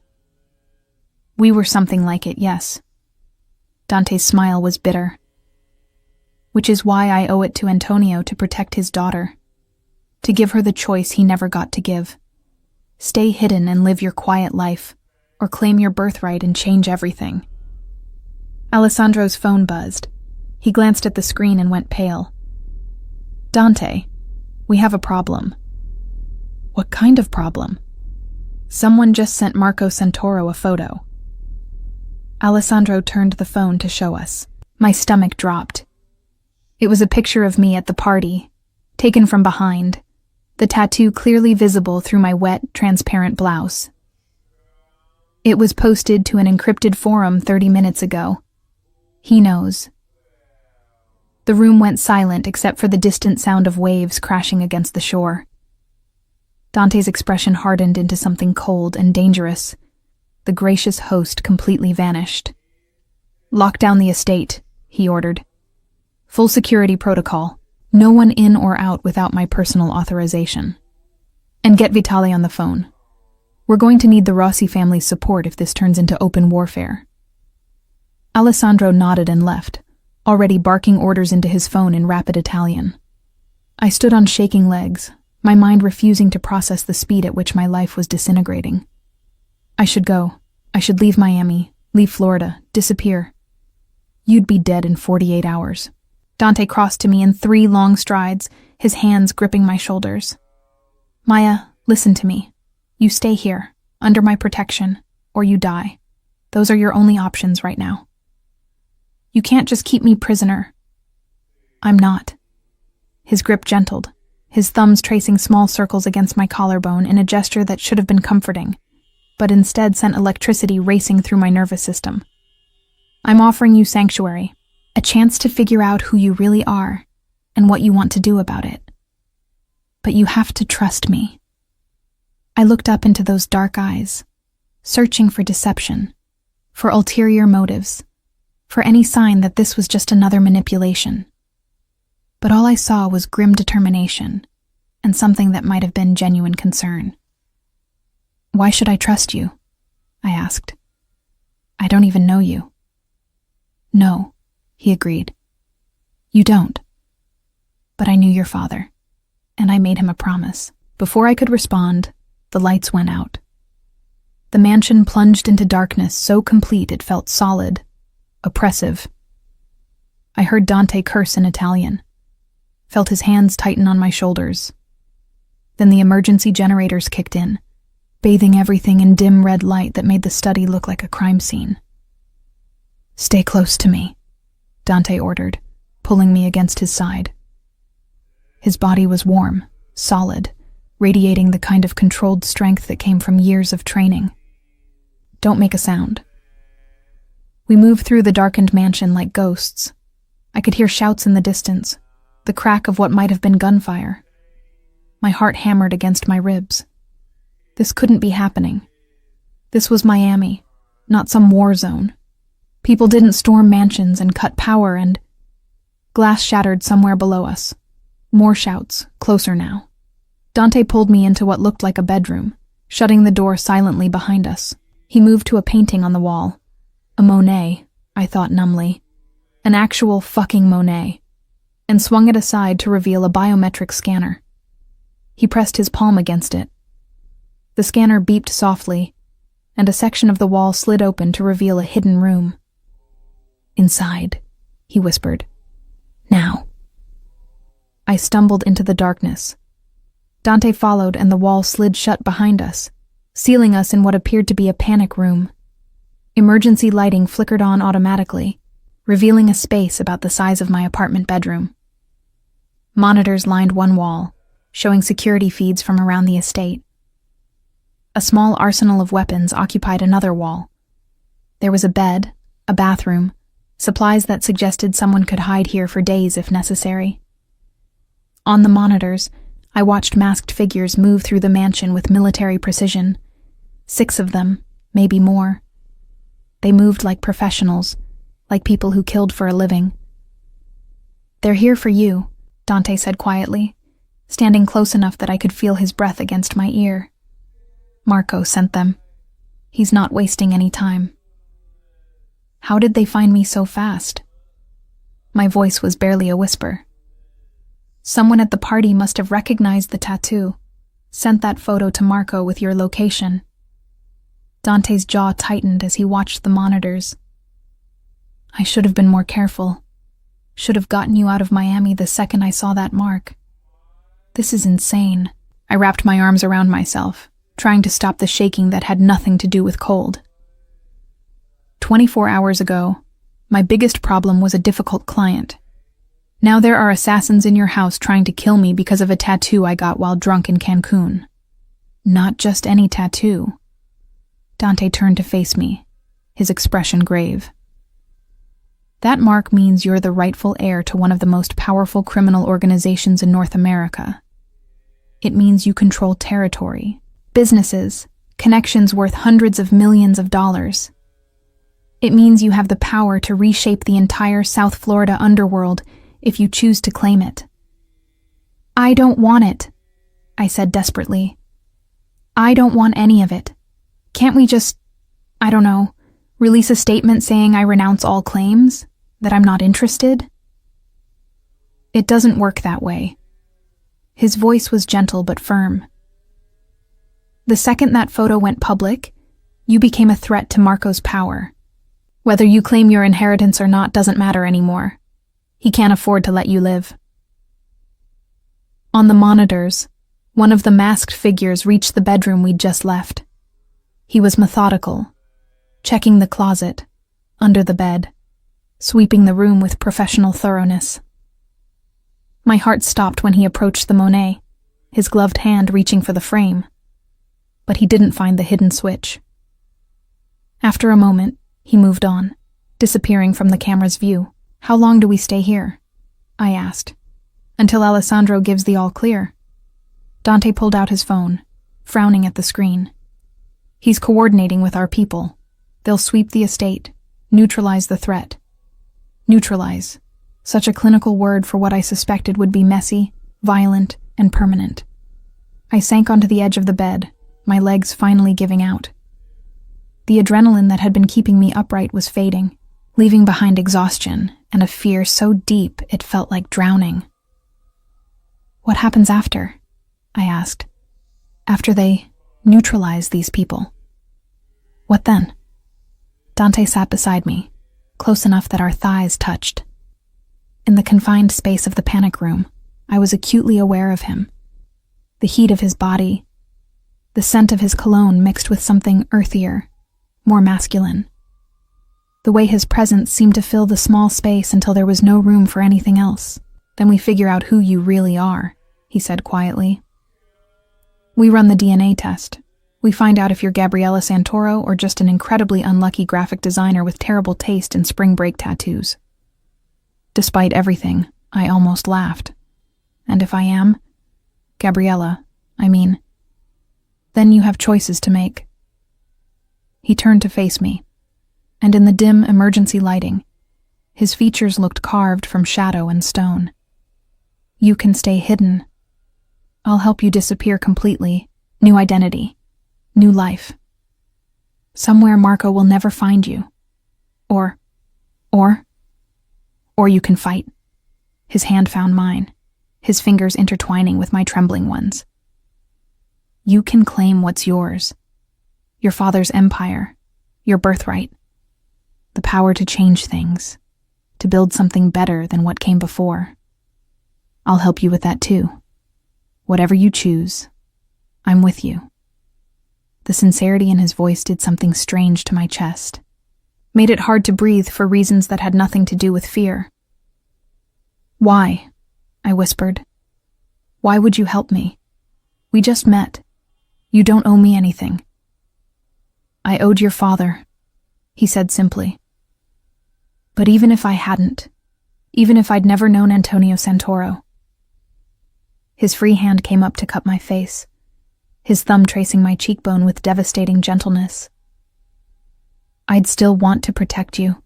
We were something like it, yes. Dante's smile was bitter. Which is why I owe it to Antonio to protect his daughter, to give her the choice he never got to give. Stay hidden and live your quiet life, or claim your birthright and change everything. Alessandro's phone buzzed. He glanced at the screen and went pale. Dante, we have a problem. What kind of problem? Someone just sent Marco Santoro a photo. Alessandro turned the phone to show us. My stomach dropped. It was a picture of me at the party, taken from behind, the tattoo clearly visible through my wet, transparent blouse. It was posted to an encrypted forum 30 minutes ago. He knows. The room went silent except for the distant sound of waves crashing against the shore. Dante's expression hardened into something cold and dangerous. The gracious host completely vanished. Lock down the estate, he ordered. Full security protocol. No one in or out without my personal authorization. And get Vitale on the phone. We're going to need the Rossi family's support if this turns into open warfare. Alessandro nodded and left, already barking orders into his phone in rapid Italian. I stood on shaking legs, my mind refusing to process the speed at which my life was disintegrating. I should go. I should leave Miami, leave Florida, disappear. You'd be dead in 48 hours. Dante crossed to me in 3 long strides, his hands gripping my shoulders. Maya, listen to me. You stay here, under my protection, or you die. Those are your only options right now. You can't just keep me prisoner. I'm not. His grip gentled, his thumbs tracing small circles against my collarbone in a gesture that should have been comforting, but instead sent electricity racing through my nervous system. I'm offering you sanctuary, a chance to figure out who you really are and what you want to do about it. But you have to trust me. I looked up into those dark eyes, searching for deception, for ulterior motives, for any sign that this was just another manipulation. But all I saw was grim determination and something that might have been genuine concern. Why should I trust you? I asked. I don't even know you. No, he agreed. You don't. But I knew your father, and I made him a promise. Before I could respond, the lights went out. The mansion plunged into darkness so complete it felt solid, oppressive. I heard Dante curse in Italian, felt his hands tighten on my shoulders. Then the emergency generators kicked in, bathing everything in dim red light that made the study look like a crime scene. Stay close to me, Dante ordered, pulling me against his side. His body was warm, solid, radiating the kind of controlled strength that came from years of training. Don't make a sound. We moved through the darkened mansion like ghosts. I could hear shouts in the distance, the crack of what might have been gunfire. My heart hammered against my ribs. This couldn't be happening. This was Miami, not some war zone. People didn't storm mansions and cut power and... Glass shattered somewhere below us. More shouts, closer now. Dante pulled me into what looked like a bedroom, shutting the door silently behind us. He moved to a painting on the wall. A Monet, I thought numbly. An actual fucking Monet. And swung it aside to reveal a biometric scanner. He pressed his palm against it. The scanner beeped softly, and a section of the wall slid open to reveal a hidden room. Inside, he whispered. Now. I stumbled into the darkness. Dante followed and the wall slid shut behind us, sealing us in what appeared to be a panic room. Emergency lighting flickered on automatically, revealing a space about the size of my apartment bedroom. Monitors lined one wall, showing security feeds from around the estate. A small arsenal of weapons occupied another wall. There was a bed, a bathroom, supplies that suggested someone could hide here for days if necessary. On the monitors, I watched masked figures move through the mansion with military precision. 6 of them, maybe more. They moved like professionals, like people who killed for a living. They're here for you, Dante said quietly, standing close enough that I could feel his breath against my ear. Marco sent them. He's not wasting any time. How did they find me so fast? My voice was barely a whisper. Someone at the party must have recognized the tattoo, sent that photo to Marco with your location. Dante's jaw tightened as he watched the monitors. I should have been more careful. Should have gotten you out of Miami the second I saw that mark. This is insane. I wrapped my arms around myself, trying to stop the shaking that had nothing to do with cold. 24 hours ago, my biggest problem was a difficult client. Now there are assassins in your house trying to kill me because of a tattoo I got while drunk in Cancun. Not just any tattoo. Dante turned to face me, his expression grave. That mark means you're the rightful heir to one of the most powerful criminal organizations in North America. It means you control territory, businesses, connections worth hundreds of millions of dollars. It means you have the power to reshape the entire South Florida underworld if you choose to claim it. I don't want it, I said desperately. I don't want any of it. Can't we just, I don't know, release a statement saying I renounce all claims, that I'm not interested? It doesn't work that way. His voice was gentle but firm. The second that photo went public, you became a threat to Marco's power. Whether you claim your inheritance or not doesn't matter anymore. He can't afford to let you live. On the monitors, one of the masked figures reached the bedroom we'd just left. He was methodical, checking the closet, under the bed, sweeping the room with professional thoroughness. My heart stopped when he approached the Monet, his gloved hand reaching for the frame. But he didn't find the hidden switch. After a moment, he moved on, disappearing from the camera's view. "How long do we stay here?" I asked. "Until Alessandro gives the all clear." Dante pulled out his phone, frowning at the screen. "He's coordinating with our people. They'll sweep the estate, neutralize the threat." Neutralize. Such a clinical word for what I suspected would be messy, violent, and permanent. I sank onto the edge of the bed, my legs finally giving out. The adrenaline that had been keeping me upright was fading, leaving behind exhaustion and a fear so deep it felt like drowning. "What happens after?" I asked. "After they neutralize these people? What then?" Dante sat beside me, close enough that our thighs touched. In the confined space of the panic room, I was acutely aware of him. The heat of his body, the scent of his cologne mixed with something earthier, more masculine. The way his presence seemed to fill the small space until there was no room for anything else. "Then we figure out who you really are," he said quietly. "We run the DNA test. We find out if you're Gabriella Santoro or just an incredibly unlucky graphic designer with terrible taste in spring break tattoos." Despite everything, I almost laughed. "And if I am? Gabriella, I mean. Then you have choices to make." He turned to face me, and in the dim emergency lighting, his features looked carved from shadow and stone. "You can stay hidden. I'll help you disappear completely. New identity. New life. Somewhere Marco will never find you. Or you can fight." His hand found mine, his fingers intertwining with my trembling ones. "You can claim what's yours. Your father's empire, your birthright. The power to change things, to build something better than what came before. I'll help you with that too. Whatever you choose, I'm with you." The sincerity in his voice did something strange to my chest, made it hard to breathe for reasons that had nothing to do with fear. "Why?" I whispered. "Why would you help me? We just met. You don't owe me anything." "I owed your father," he said simply. "But even if I hadn't, even if I'd never known Antonio Santoro." His free hand came up to cup my face, his thumb tracing my cheekbone with devastating gentleness. "I'd still want to protect you.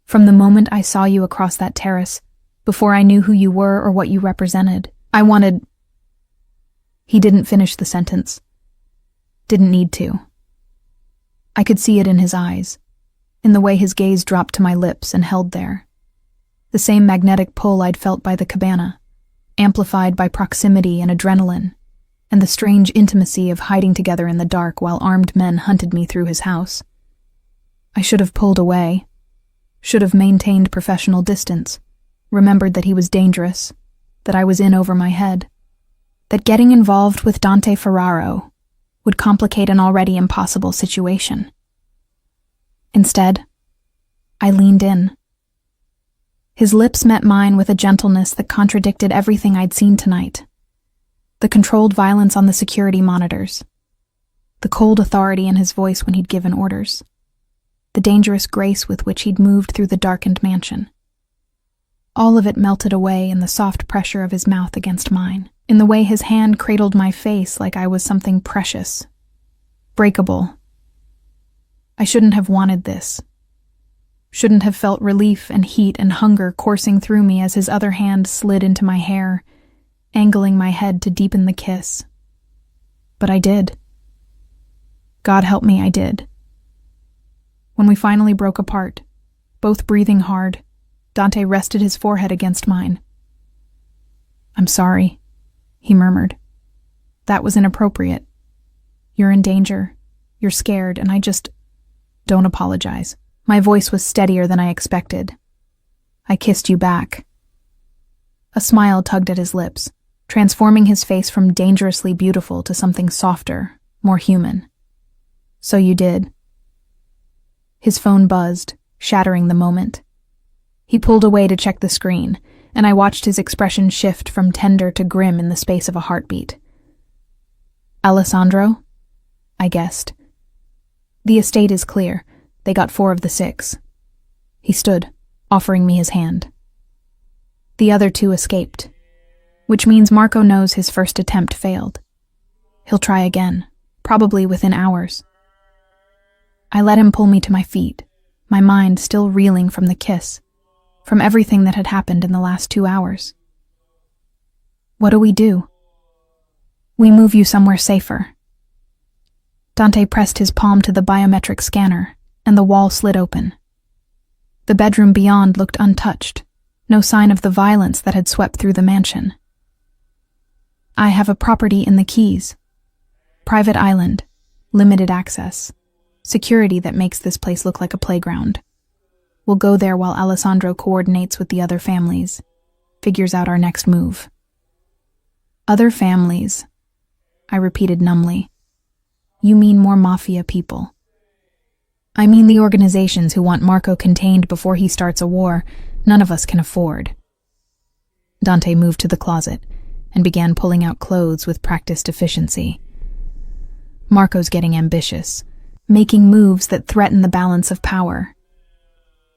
From the moment I saw you across that terrace, before I knew who you were or what you represented, I wanted—" He didn't finish the sentence. Didn't need to. I could see it in his eyes, in the way his gaze dropped to my lips and held there. The same magnetic pull I'd felt by the cabana, amplified by proximity and adrenaline, and the strange intimacy of hiding together in the dark while armed men hunted me through his house. I should have pulled away, should have maintained professional distance, remembered that he was dangerous, that I was in over my head, that getting involved with Dante Ferraro would complicate an already impossible situation. Instead, I leaned in. His lips met mine with a gentleness that contradicted everything I'd seen tonight. The controlled violence on the security monitors, the cold authority in his voice when he'd given orders, the dangerous grace with which he'd moved through the darkened mansion. All of it melted away in the soft pressure of his mouth against mine, in the way his hand cradled my face like I was something precious, breakable. I shouldn't have wanted this. Shouldn't have felt relief and heat and hunger coursing through me as his other hand slid into my hair, angling my head to deepen the kiss. But I did. God help me, I did. When we finally broke apart, both breathing hard, Dante rested his forehead against mine. "I'm sorry," he murmured. "That was inappropriate. You're in danger. You're scared, and I just... Don't apologize." My voice was steadier than I expected. "I kissed you back." A smile tugged at his lips, transforming his face from dangerously beautiful to something softer, more human. "So you did." His phone buzzed, shattering the moment. He pulled away to check the screen, and I watched his expression shift from tender to grim in the space of a heartbeat. Alessandro? I guessed. The estate is clear. They got 4 of the 6. He stood, offering me his hand. The other 2 escaped, which means Marco knows his first attempt failed. He'll try again, probably within hours. I let him pull me to my feet, my mind still reeling from the kiss, from everything that had happened in the last 2 hours. What do we do? We move you somewhere safer. Dante pressed his palm to the biometric scanner, and the wall slid open. The bedroom beyond looked untouched, no sign of the violence that had swept through the mansion. I have a property in the Keys. Private island, limited access, security that makes this place look like a playground. We'll go there while Alessandro coordinates with the other families, figures out our next move. Other families, I repeated numbly. You mean more Mafia people? I mean the organizations who want Marco contained before he starts a war none of us can afford. Dante moved to the closet and began pulling out clothes with practiced efficiency. Marco's getting ambitious, making moves that threaten the balance of power.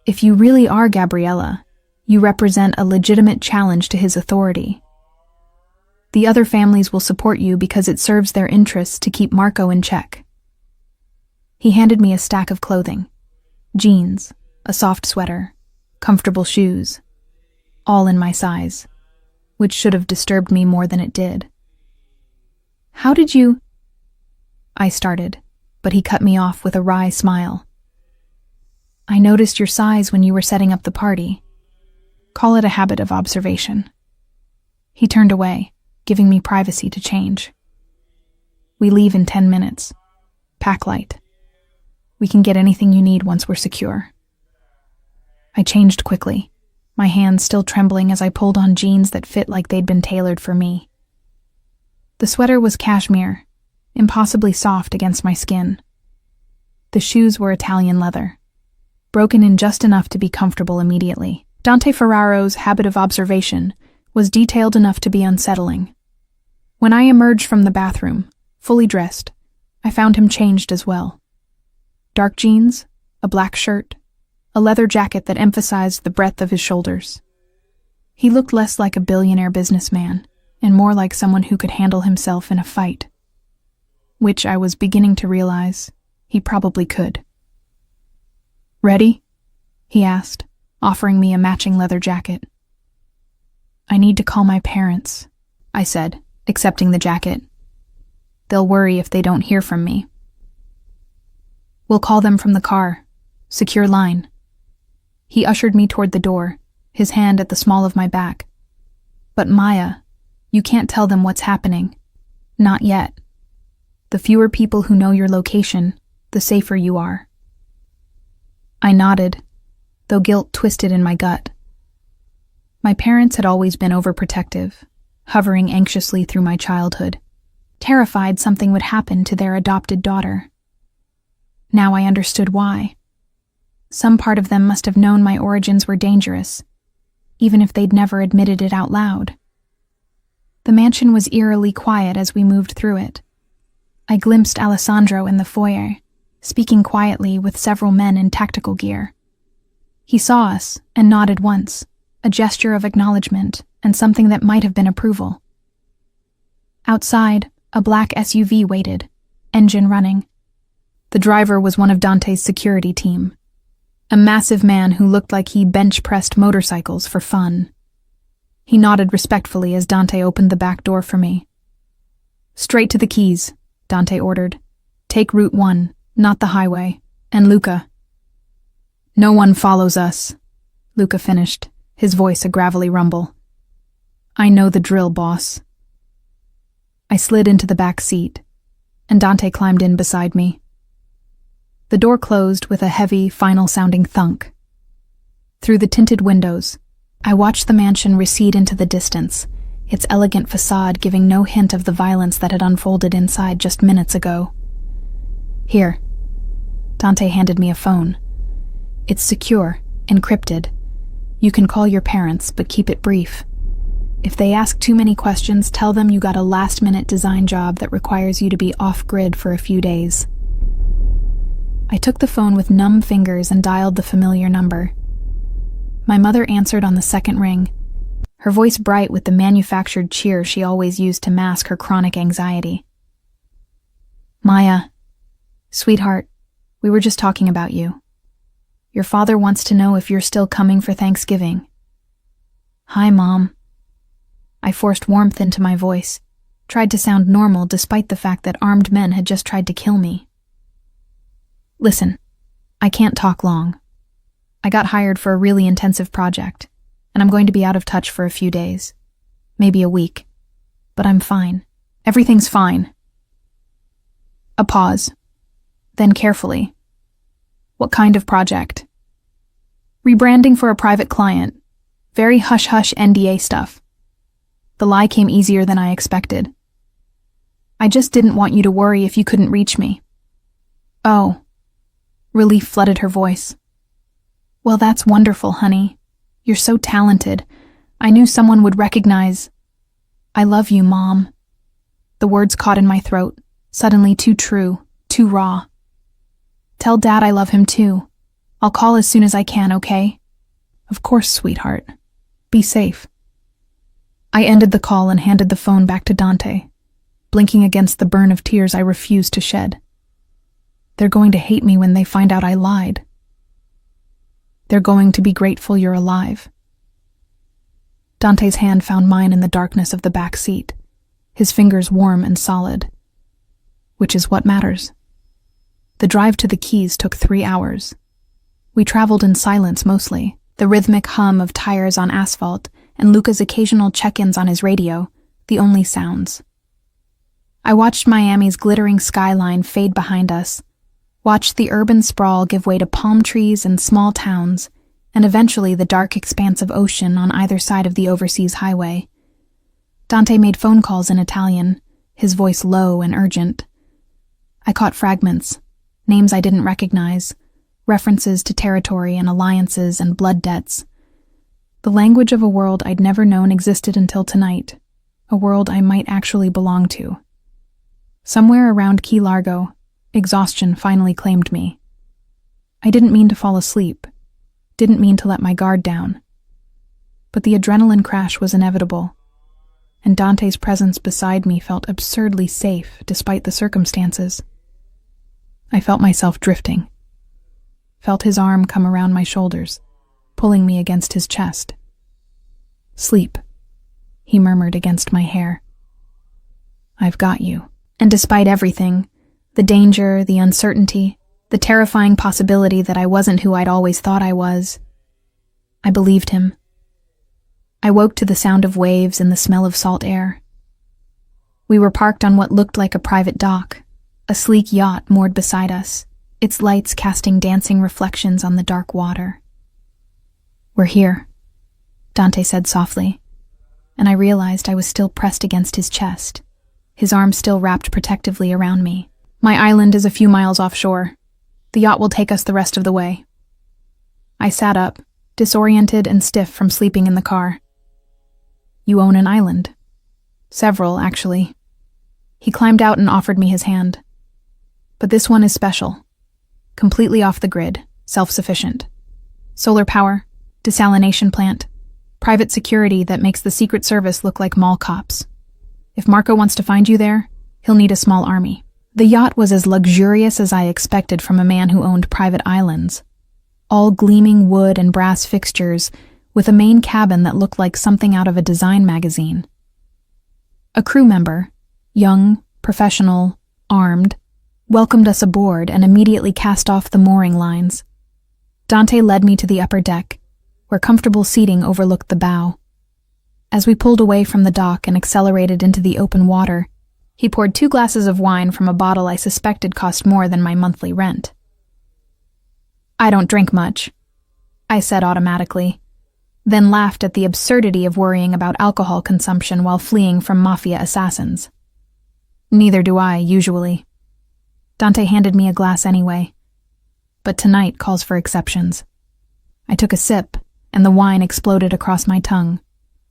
If you really are Gabriella, you represent a legitimate challenge to his authority. The other families will support you because it serves their interests to keep Marco in check. He handed me a stack of clothing, jeans, a soft sweater, comfortable shoes, all in my size, which should have disturbed me more than it did. How did you... I started, but he cut me off with a wry smile. I noticed your size when you were setting up the party. Call it a habit of observation. He turned away, giving me privacy to change. We leave in 10 minutes. Pack light. We can get anything you need once we're secure. I changed quickly, my hands still trembling as I pulled on jeans that fit like they'd been tailored for me. The sweater was cashmere, impossibly soft against my skin. The shoes were Italian leather, broken in just enough to be comfortable immediately. Dante Ferraro's habit of observation was detailed enough to be unsettling. When I emerged from the bathroom, fully dressed, I found him changed as well. Dark jeans, a black shirt, a leather jacket that emphasized the breadth of his shoulders. He looked less like a billionaire businessman and more like someone who could handle himself in a fight, which I was beginning to realize he probably could. Ready? He asked, offering me a matching leather jacket. I need to call my parents, I said, accepting the jacket. They'll worry if they don't hear from me. We'll call them from the car. Secure line. He ushered me toward the door, his hand at the small of my back. But Maya, you can't tell them what's happening. Not yet. The fewer people who know your location, the safer you are. I nodded, though guilt twisted in my gut. My parents had always been overprotective, hovering anxiously through my childhood, terrified something would happen to their adopted daughter. Now I understood why. Some part of them must have known my origins were dangerous, even if they'd never admitted it out loud. The mansion was eerily quiet as we moved through it. I glimpsed Alessandro in the foyer, speaking quietly with several men in tactical gear. He saw us and nodded once, a gesture of acknowledgement and something that might have been approval. Outside, a black SUV waited, engine running. The driver was one of Dante's security team, a massive man who looked like he bench-pressed motorcycles for fun. He nodded respectfully as Dante opened the back door for me. Straight to the Keys, Dante ordered. Take Route 1, not the highway, and Luca. No one follows us, Luca finished, his voice a gravelly rumble. I know the drill, boss. I slid into the back seat, and Dante climbed in beside me. The door closed with a heavy, final-sounding thunk. Through the tinted windows, I watched the mansion recede into the distance, its elegant facade giving no hint of the violence that had unfolded inside just minutes ago. Here. Dante handed me a phone. It's secure, encrypted. You can call your parents, but keep it brief. If they ask too many questions, tell them you got a last-minute design job that requires you to be off-grid for a few days. I took the phone with numb fingers and dialed the familiar number. My mother answered on the second ring, her voice bright with the manufactured cheer she always used to mask her chronic anxiety. "Maya, sweetheart, we were just talking about you. Your father wants to know if you're still coming for Thanksgiving." "Hi, Mom." I forced warmth into my voice, tried to sound normal despite the fact that armed men had just tried to kill me. "Listen, I can't talk long. I got hired for a really intensive project, and I'm going to be out of touch for a few days, maybe a week. But I'm fine. Everything's fine." A pause. Then carefully. "What kind of project?" "Rebranding for a private client. Very hush-hush NDA stuff." The lie came easier than I expected. "I just didn't want you to worry if you couldn't reach me." "Oh." Relief flooded her voice. "Well, that's wonderful, honey. You're so talented. I knew someone would recognize—" "I love you, Mom." The words caught in my throat, suddenly too true, too raw. "Tell Dad I love him too. I'll call as soon as I can, okay?" "Of course, sweetheart. Be safe." I ended the call and handed the phone back to Dante, blinking against the burn of tears I refused to shed. They're going to hate me when they find out I lied. They're going to be grateful you're alive. Dante's hand found mine in the darkness of the back seat, his fingers warm and solid. Which is what matters. The drive to the Keys took 3 hours. We traveled in silence mostly, the rhythmic hum of tires on asphalt and Luca's occasional check-ins on his radio, the only sounds. I watched Miami's glittering skyline fade behind us, watched the urban sprawl give way to palm trees and small towns, and eventually the dark expanse of ocean on either side of the overseas highway. Dante made phone calls in Italian, his voice low and urgent. I caught fragments, names I didn't recognize, references to territory and alliances and blood debts. The language of a world I'd never known existed until tonight, a world I might actually belong to. Somewhere around Key Largo, exhaustion finally claimed me. I didn't mean to fall asleep, didn't mean to let my guard down. But the adrenaline crash was inevitable, and Dante's presence beside me felt absurdly safe despite the circumstances. I felt myself drifting, felt his arm come around my shoulders, pulling me against his chest. "Sleep," he murmured against my hair. "I've got you." And despite everything, the danger, the uncertainty, the terrifying possibility that I wasn't who I'd always thought I was, I believed him. I woke to the sound of waves and the smell of salt air. We were parked on what looked like a private dock, a sleek yacht moored beside us, its lights casting dancing reflections on the dark water. "We're here," Dante said softly, and I realized I was still pressed against his chest, his arms still wrapped protectively around me. "My island is a few miles offshore. The yacht will take us the rest of the way." I sat up, disoriented and stiff from sleeping in the car. "You own an island?" "Several, actually." He climbed out and offered me his hand. "But this one is special. Completely off the grid, self-sufficient. Solar power, desalination plant, private security that makes the Secret Service look like mall cops. If Marco wants to find you there, he'll need a small army." The yacht was as luxurious as I expected from a man who owned private islands. All gleaming wood and brass fixtures, with a main cabin that looked like something out of a design magazine. A crew member, young, professional, armed, welcomed us aboard and immediately cast off the mooring lines. Dante led me to the upper deck, where comfortable seating overlooked the bow. As we pulled away from the dock and accelerated into the open water, he poured 2 glasses of wine from a bottle I suspected cost more than my monthly rent. "I don't drink much," I said automatically, then laughed at the absurdity of worrying about alcohol consumption while fleeing from Mafia assassins. "Neither do I, usually." Dante handed me a glass anyway, but tonight calls for exceptions. I took a sip and the wine exploded across my tongue.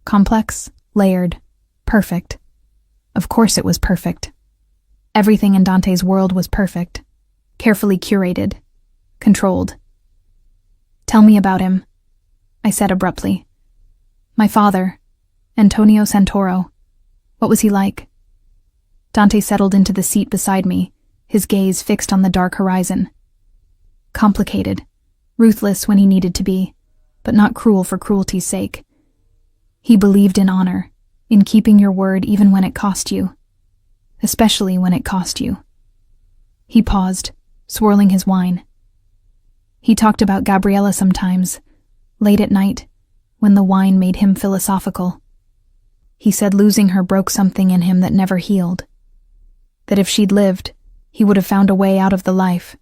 Complex, layered, perfect. Of course it was perfect. Everything in Dante's world was perfect, carefully curated, controlled. "Tell me about him," I said abruptly. "My father, Antonio Santoro. What was he like?" Dante settled into the seat beside me, his gaze fixed on the dark horizon. Complicated, ruthless when he needed to be, but not cruel for cruelty's sake. He believed in honor, in keeping your word even when it cost you, especially when it cost you. He paused, swirling his wine. He talked about Gabriella sometimes, late at night, when the wine made him philosophical. He said losing her broke something in him that never healed. That if she'd lived, he would have found a way out of the life,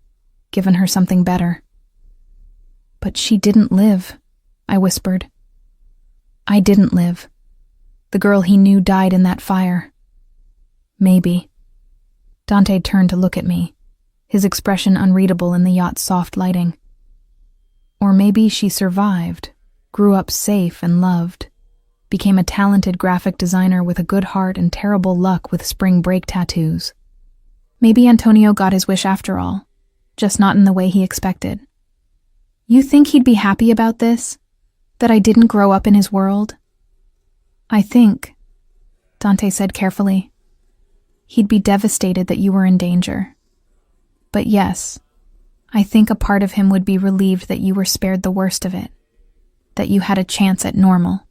given her something better. "But she didn't live," I whispered. "I didn't live. The girl he knew died in that fire." "Maybe." Dante turned to look at me, his expression unreadable in the yacht's soft lighting. "Or maybe she survived, grew up safe and loved, became a talented graphic designer with a good heart and terrible luck with spring break tattoos. Maybe Antonio got his wish after all, just not in the way he expected." "You think he'd be happy about this? That I didn't grow up in his world?" "I think," Dante said carefully, "he'd be devastated that you were in danger. But yes, I think a part of him would be relieved that you were spared the worst of it, that you had a chance at normal."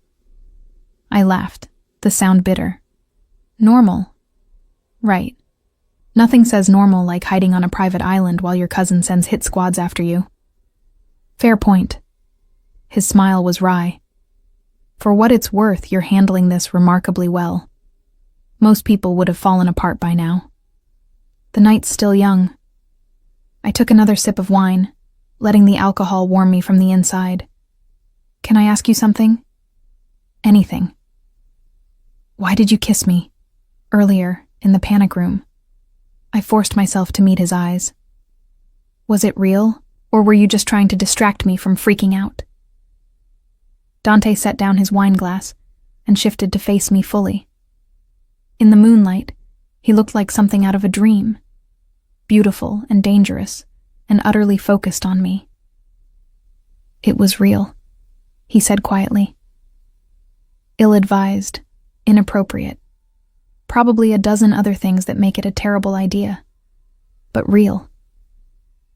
I laughed, the sound bitter. "Normal?" "Right. Nothing says normal like hiding on a private island while your cousin sends hit squads after you." "Fair point." His smile was wry. "For what it's worth, you're handling this remarkably well. Most people would have fallen apart by now. The night's still young." I took another sip of wine, letting the alcohol warm me from the inside. "Can I ask you something?" "Anything." "Why did you kiss me? Earlier, in the panic room?" I forced myself to meet his eyes. "Was it real, or were you just trying to distract me from freaking out?" Dante set down his wine glass and shifted to face me fully. In the moonlight, he looked like something out of a dream, beautiful and dangerous, and utterly focused on me. "It was real," he said quietly. "Ill-advised, inappropriate, probably a dozen other things that make it a terrible idea, but real."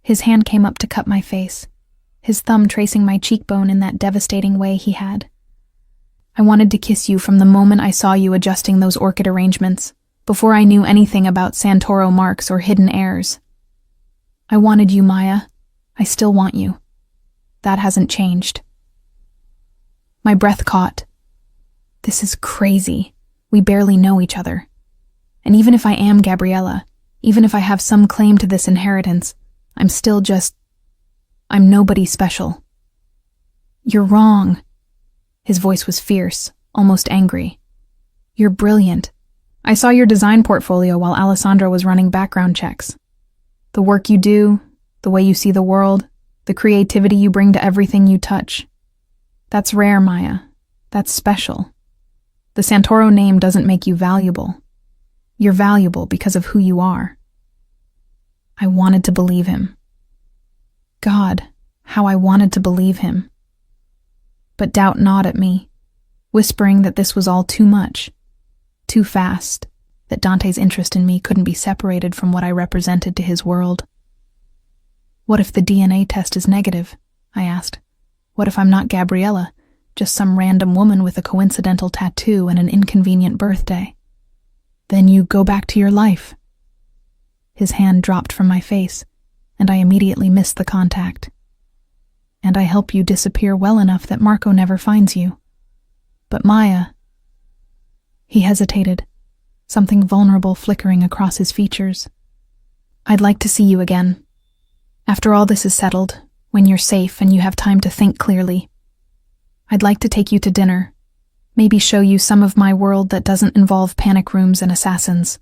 His hand came up to cut my face, his thumb tracing my cheekbone in that devastating way he had. "I wanted to kiss you from the moment I saw you adjusting those orchid arrangements, before I knew anything about Santoro marks or hidden heirs. I wanted you, Maya. I still want you. That hasn't changed." My breath caught. This is crazy. We barely know each other. And even if I am Gabriella, even if I have some claim to this inheritance, I'm nobody special. "You're wrong." His voice was fierce, almost angry. "You're brilliant. I saw your design portfolio while Alessandra was running background checks. The work you do, the way you see the world, the creativity you bring to everything you touch. That's rare, Maya. That's special. The Santoro name doesn't make you valuable. You're valuable because of who you are." I wanted to believe him. God, how I wanted to believe him. But doubt gnawed at me, whispering that this was all too much, too fast, that Dante's interest in me couldn't be separated from what I represented to his world. "What if the DNA test is negative?" I asked. "What if I'm not Gabriella, just some random woman with a coincidental tattoo and an inconvenient birthday?" "Then you go back to your life." His hand dropped from my face, and I immediately missed the contact. "And I help you disappear well enough that Marco never finds you. But Maya..." He hesitated, something vulnerable flickering across his features. "I'd like to see you again. After all this is settled, when you're safe and you have time to think clearly. I'd like to take you to dinner, maybe show you some of my world that doesn't involve panic rooms and assassins."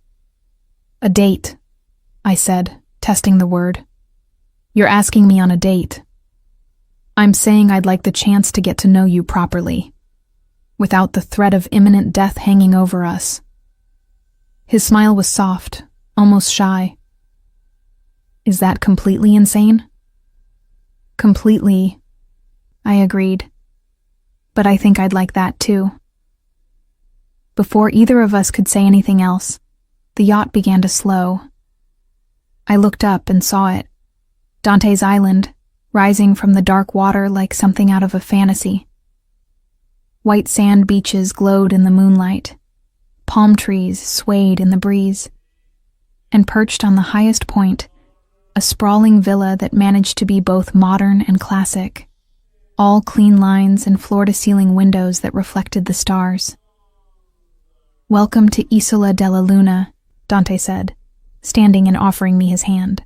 "A date," I said, testing the word. "You're asking me on a date." I'm saying I'd like the chance to get to know you properly, without the threat of imminent death hanging over us. His smile was soft, almost shy. Is that completely insane? Completely, I agreed. But I think I'd like that too. Before either of us could say anything else, the yacht began to slow. I looked up and saw it, Dante's Island, rising from the dark water like something out of a fantasy. White sand beaches glowed in the moonlight, palm trees swayed in the breeze, and perched on the highest point, a sprawling villa that managed to be both modern and classic, all clean lines and floor-to-ceiling windows that reflected the stars. "Welcome to Isola della Luna," Dante said, standing and offering me his hand.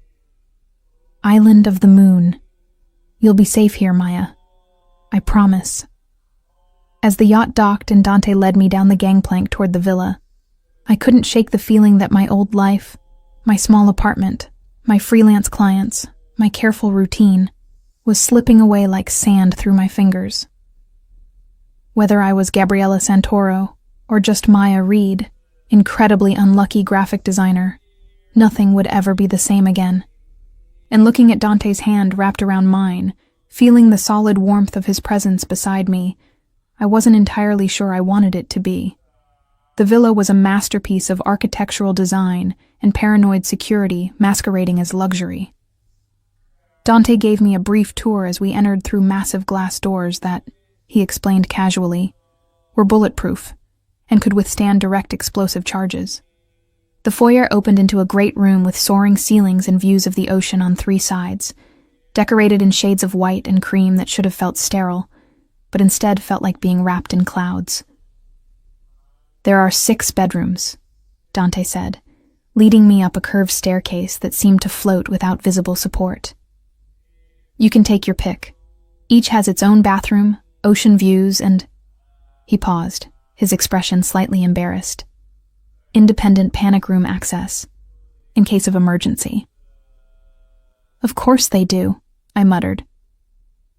"Island of the Moon. You'll be safe here, Maya. I promise." As the yacht docked and Dante led me down the gangplank toward the villa, I couldn't shake the feeling that my old life, my small apartment, my freelance clients, my careful routine, was slipping away like sand through my fingers. Whether I was Gabriella Santoro or just Maya Reed, incredibly unlucky graphic designer, nothing would ever be the same again. And looking at Dante's hand wrapped around mine, feeling the solid warmth of his presence beside me, I wasn't entirely sure I wanted it to be. The villa was a masterpiece of architectural design and paranoid security masquerading as luxury. Dante gave me a brief tour as we entered through massive glass doors that, he explained casually, were bulletproof and could withstand direct explosive charges. The foyer opened into a great room with soaring ceilings and views of the ocean on 3 sides, decorated in shades of white and cream that should have felt sterile, but instead felt like being wrapped in clouds. "There are 6 bedrooms," Dante said, leading me up a curved staircase that seemed to float without visible support. "You can take your pick. Each has its own bathroom, ocean views, and—" He paused, his expression slightly embarrassed. "Independent panic room access, in case of emergency." "Of course they do," I muttered.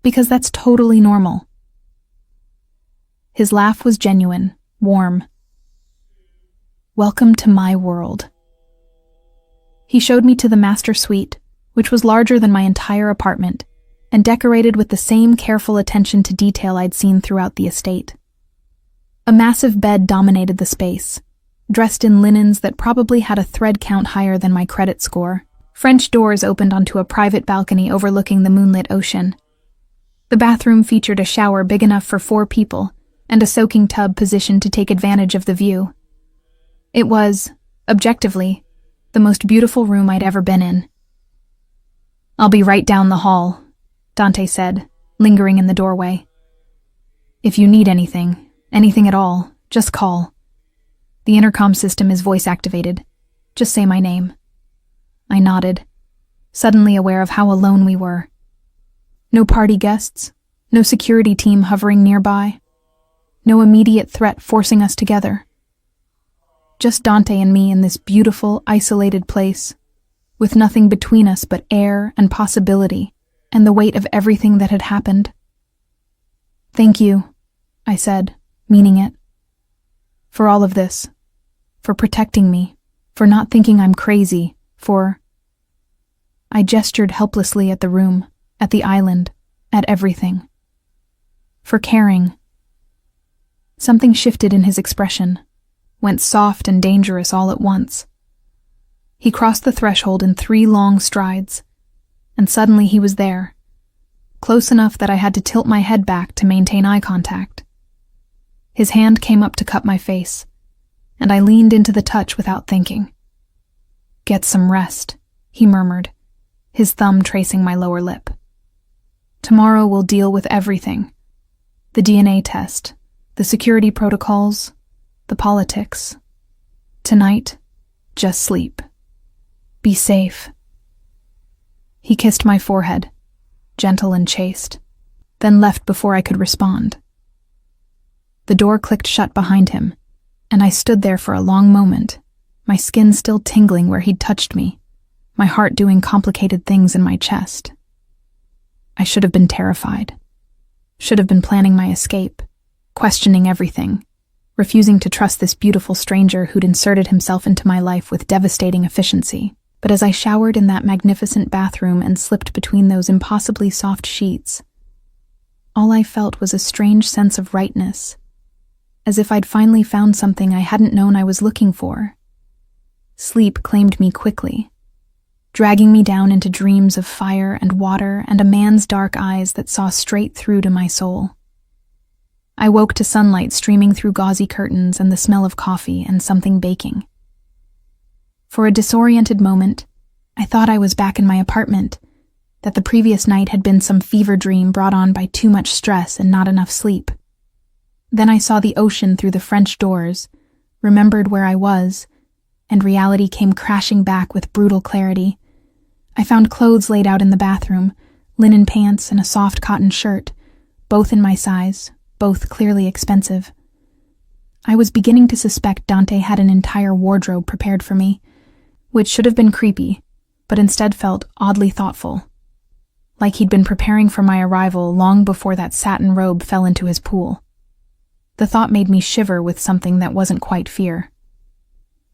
"Because that's totally normal." His laugh was genuine, warm. "Welcome to my world." He showed me to the master suite, which was larger than my entire apartment, and decorated with the same careful attention to detail I'd seen throughout the estate. A massive bed dominated the space, dressed in linens that probably had a thread count higher than my credit score. French doors opened onto a private balcony overlooking the moonlit ocean. The bathroom featured a shower big enough for 4 people, and a soaking tub positioned to take advantage of the view. It was, objectively, the most beautiful room I'd ever been in. "I'll be right down the hall," Dante said, lingering in the doorway. "If you need anything at all, just call. The intercom system is voice-activated. Just say my name." I nodded, suddenly aware of how alone we were. No party guests, no security team hovering nearby, no immediate threat forcing us together. Just Dante and me in this beautiful, isolated place, with nothing between us but air and possibility, and the weight of everything that had happened. "Thank you," I said, meaning it. "For all of this. For protecting me. For not thinking I'm crazy. For—" I gestured helplessly at the room, at the island, at everything. "For caring." Something shifted in his expression, went soft and dangerous all at once. He crossed the threshold in 3 long strides, and suddenly he was there, close enough that I had to tilt my head back to maintain eye contact. His hand came up to cup my face, and I leaned into the touch without thinking. "Get some rest," he murmured, his thumb tracing my lower lip. "Tomorrow we'll deal with everything. The DNA test, the security protocols, the politics. Tonight, just sleep. Be safe." He kissed my forehead, gentle and chaste, then left before I could respond. The door clicked shut behind him, and I stood there for a long moment, my skin still tingling where he'd touched me, my heart doing complicated things in my chest. I should have been terrified, Should have been planning my escape, questioning everything, refusing to trust this beautiful stranger who'd inserted himself into my life with devastating efficiency. But as I showered in that magnificent bathroom and slipped between those impossibly soft sheets, all I felt was a strange sense of rightness, as if I'd finally found something I hadn't known I was looking for. Sleep claimed me quickly, dragging me down into dreams of fire and water and a man's dark eyes that saw straight through to my soul. I woke to sunlight streaming through gauzy curtains and the smell of coffee and something baking. For a disoriented moment, I thought I was back in my apartment, that the previous night had been some fever dream brought on by too much stress and not enough sleep. Then I saw the ocean through the French doors, remembered where I was, and reality came crashing back with brutal clarity. I found clothes laid out in the bathroom, linen pants and a soft cotton shirt, both in my size, both clearly expensive. I was beginning to suspect Dante had an entire wardrobe prepared for me, which should have been creepy, but instead felt oddly thoughtful, like he'd been preparing for my arrival long before that satin robe fell into his pool. The thought made me shiver with something that wasn't quite fear.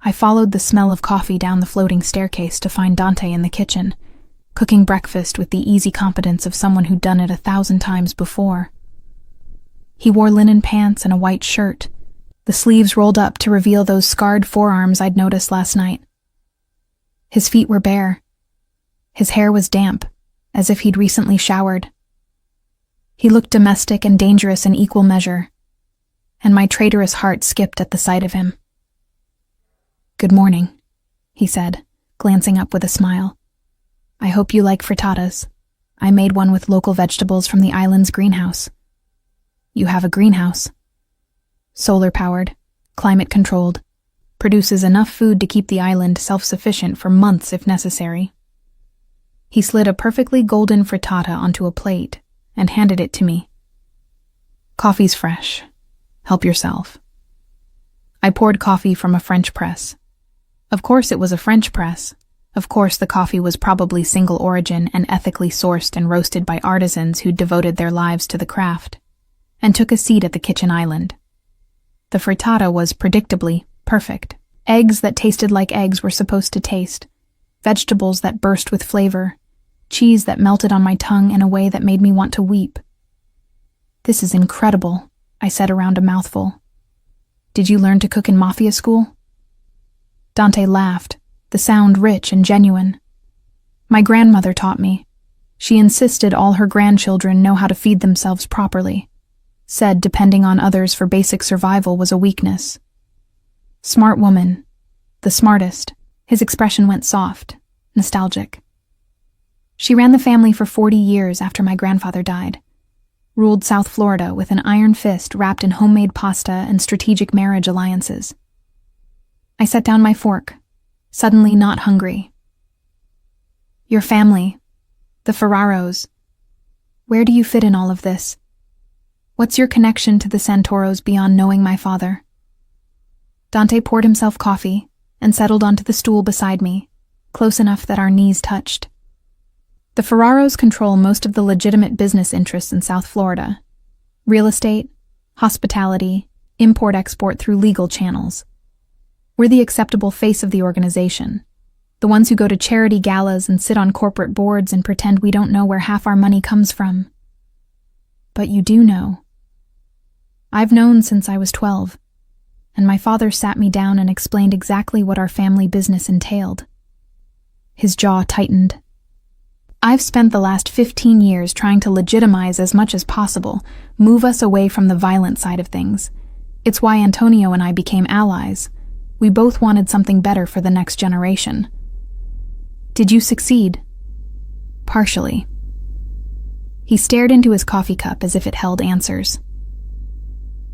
I followed the smell of coffee down the floating staircase to find Dante in the kitchen, cooking breakfast with the easy competence of someone who'd done it 1,000 times before. He wore linen pants and a white shirt, the sleeves rolled up to reveal those scarred forearms I'd noticed last night. His feet were bare. His hair was damp, as if he'd recently showered. He looked domestic and dangerous in equal measure, and my traitorous heart skipped at the sight of him. "Good morning," he said, glancing up with a smile. "I hope you like frittatas. I made one with local vegetables from the island's greenhouse." "You have a greenhouse?" "Solar-powered, climate-controlled, produces enough food to keep the island self-sufficient for months if necessary." He slid a perfectly golden frittata onto a plate and handed it to me. "Coffee's fresh. Help yourself." I poured coffee from a French press. Of course it was a French press. Of course the coffee was probably single origin and ethically sourced and roasted by artisans who'd devoted their lives to the craft, and took a seat at the kitchen island. The frittata was predictably perfect. Eggs that tasted like eggs were supposed to taste, vegetables that burst with flavor, cheese that melted on my tongue in a way that made me want to weep. "This is incredible," I said around a mouthful. "Did you learn to cook in Mafia school?" Dante laughed, the sound rich and genuine. "My grandmother taught me. She insisted all her grandchildren know how to feed themselves properly. Said depending on others for basic survival was a weakness. Smart woman. The smartest." His expression went soft, nostalgic. "She ran the family for 40 years after my grandfather died. Ruled South Florida with an iron fist wrapped in homemade pasta and strategic marriage alliances." I set down my fork, suddenly not hungry. "Your family, the Ferraros. Where do you fit in all of this? What's your connection to the Santoros beyond knowing my father?" Dante poured himself coffee and settled onto the stool beside me, close enough that our knees touched. "The Ferraros control most of the legitimate business interests in South Florida. Real estate, hospitality, import-export through legal channels. We're the acceptable face of the organization, the ones who go to charity galas and sit on corporate boards and pretend we don't know where half our money comes from." "But you do know." "I've known since I was 12, and my father sat me down and explained exactly what our family business entailed." His jaw tightened. "I've spent the last 15 years trying to legitimize as much as possible, move us away from the violent side of things. It's why Antonio and I became allies. We both wanted something better for the next generation." "Did you succeed?" "Partially." He stared into his coffee cup as if it held answers.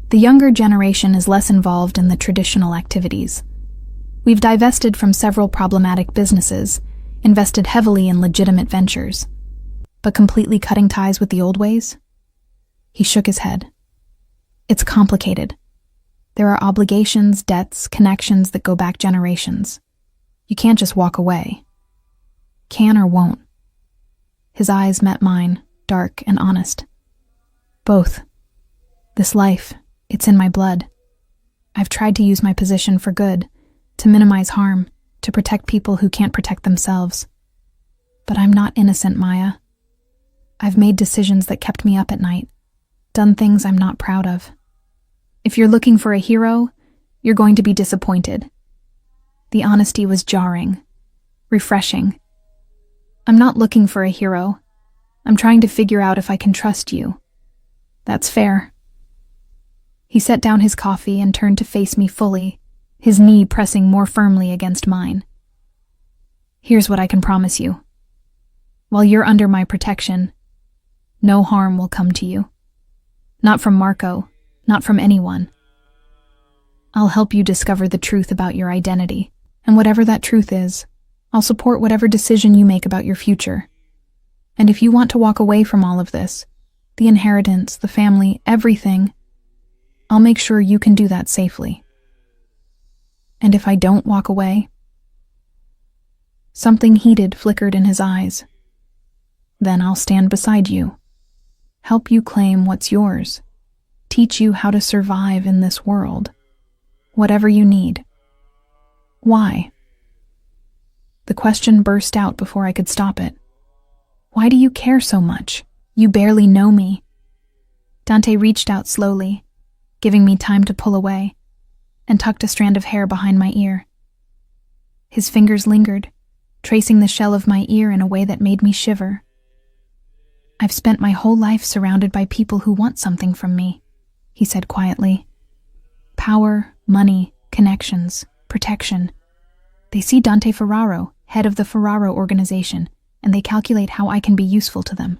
"The younger generation is less involved in the traditional activities. We've divested from several problematic businesses, invested heavily in legitimate ventures. But completely cutting ties with the old ways?" He shook his head. "It's complicated. There are obligations, debts, connections that go back generations. You can't just walk away. Can or won't." His eyes met mine, dark and honest. Both. This life, it's in my blood. I've tried to use my position for good, to minimize harm, to protect people who can't protect themselves. But I'm not innocent, Maya. I've made decisions that kept me up at night, done things I'm not proud of. If you're looking for a hero, you're going to be disappointed. The honesty was jarring, refreshing. I'm not looking for a hero. I'm trying to figure out if I can trust you. That's fair. He set down his coffee and turned to face me fully, his knee pressing more firmly against mine. Here's what I can promise you. While you're under my protection, no harm will come to you. Not from Marco, not from anyone. I'll help you discover the truth about your identity, and whatever that truth is, I'll support whatever decision you make about your future. And if you want to walk away from all of this, the inheritance, the family, everything, I'll make sure you can do that safely. And if I don't walk away? Something heated flickered in his eyes. Then I'll stand beside you, help you claim what's yours, teach you how to survive in this world, whatever you need. Why? The question burst out before I could stop it. Why do you care so much? You barely know me. Dante reached out slowly, giving me time to pull away, and tucked a strand of hair behind my ear. His fingers lingered, tracing the shell of my ear in a way that made me shiver. I've spent my whole life surrounded by people who want something from me, he said quietly. Power, money, connections, protection. They see Dante Ferraro, head of the Ferraro organization, and they calculate how I can be useful to them.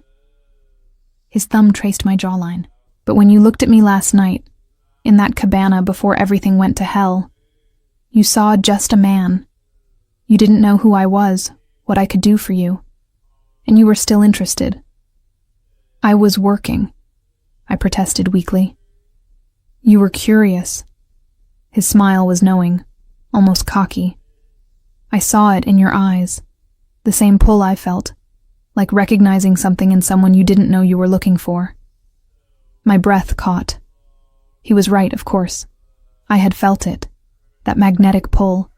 His thumb traced my jawline. But when you looked at me last night, in that cabana before everything went to hell, you saw just a man. You didn't know who I was, what I could do for you, and you were still interested. I was working, I protested weakly. You were curious. His smile was knowing, almost cocky. I saw it in your eyes, the same pull I felt, like recognizing something in someone you didn't know you were looking for. My breath caught. He was right, of course. I had felt it, that magnetic pull,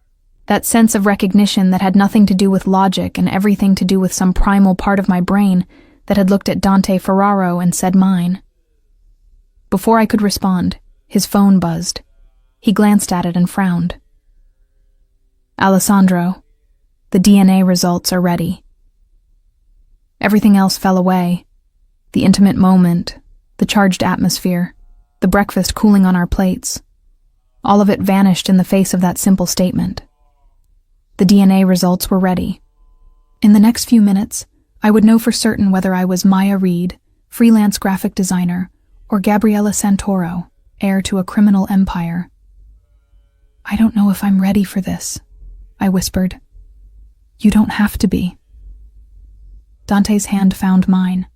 that sense of recognition that had nothing to do with logic and everything to do with some primal part of my brain that had looked at Dante Ferraro and said mine. Before I could respond, his phone buzzed. He glanced at it and frowned. Alessandro, the DNA results are ready. Everything else fell away. The intimate moment, the charged atmosphere, the breakfast cooling on our plates. All of it vanished in the face of that simple statement. The DNA results were ready. In the next few minutes, I would know for certain whether I was Maya Reed, freelance graphic designer, or Gabriella Santoro, heir to a criminal empire. I don't know if I'm ready for this, I whispered. You don't have to be. Dante's hand found mine,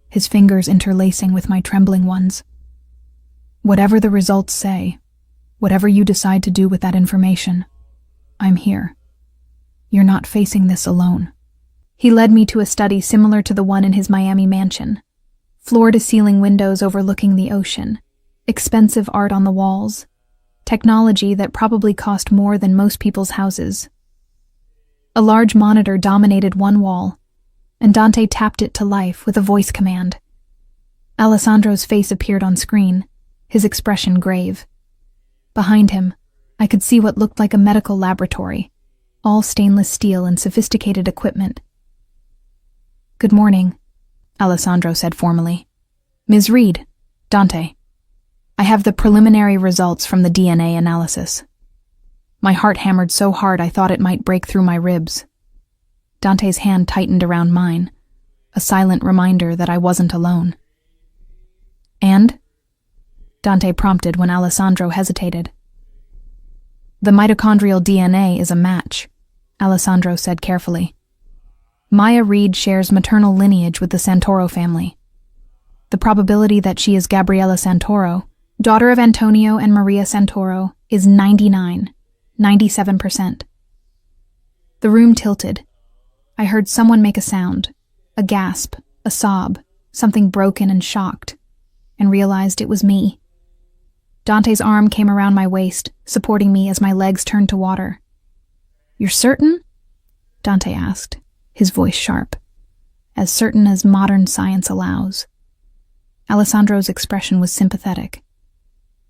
his fingers interlacing with my trembling ones. Whatever the results say, whatever you decide to do with that information, I'm here. You're not facing this alone. He led me to a study similar to the one in his Miami mansion. Floor-to-ceiling windows overlooking the ocean, expensive art on the walls, technology that probably cost more than most people's houses. A large monitor dominated one wall, and Dante tapped it to life with a voice command. Alessandro's face appeared on screen, his expression grave. Behind him, I could see what looked like a medical laboratory, all stainless steel and sophisticated equipment. Good morning, Alessandro said formally. Ms. Reed, Dante. I have the preliminary results from the DNA analysis. My heart hammered so hard I thought it might break through my ribs. Dante's hand tightened around mine, a silent reminder that I wasn't alone. And? Dante prompted when Alessandro hesitated. The mitochondrial DNA is a match, Alessandro said carefully. Maya Reed shares maternal lineage with the Santoro family. The probability that she is Gabriella Santoro, daughter of Antonio and Maria Santoro, is 97%. The room tilted. I heard someone make a sound, a gasp, a sob, something broken and shocked. and realized it was me. Dante's arm came around my waist, supporting me as my legs turned to water. "You're certain?" Dante asked, his voice sharp. "As certain as modern science allows." Alessandro's expression was sympathetic.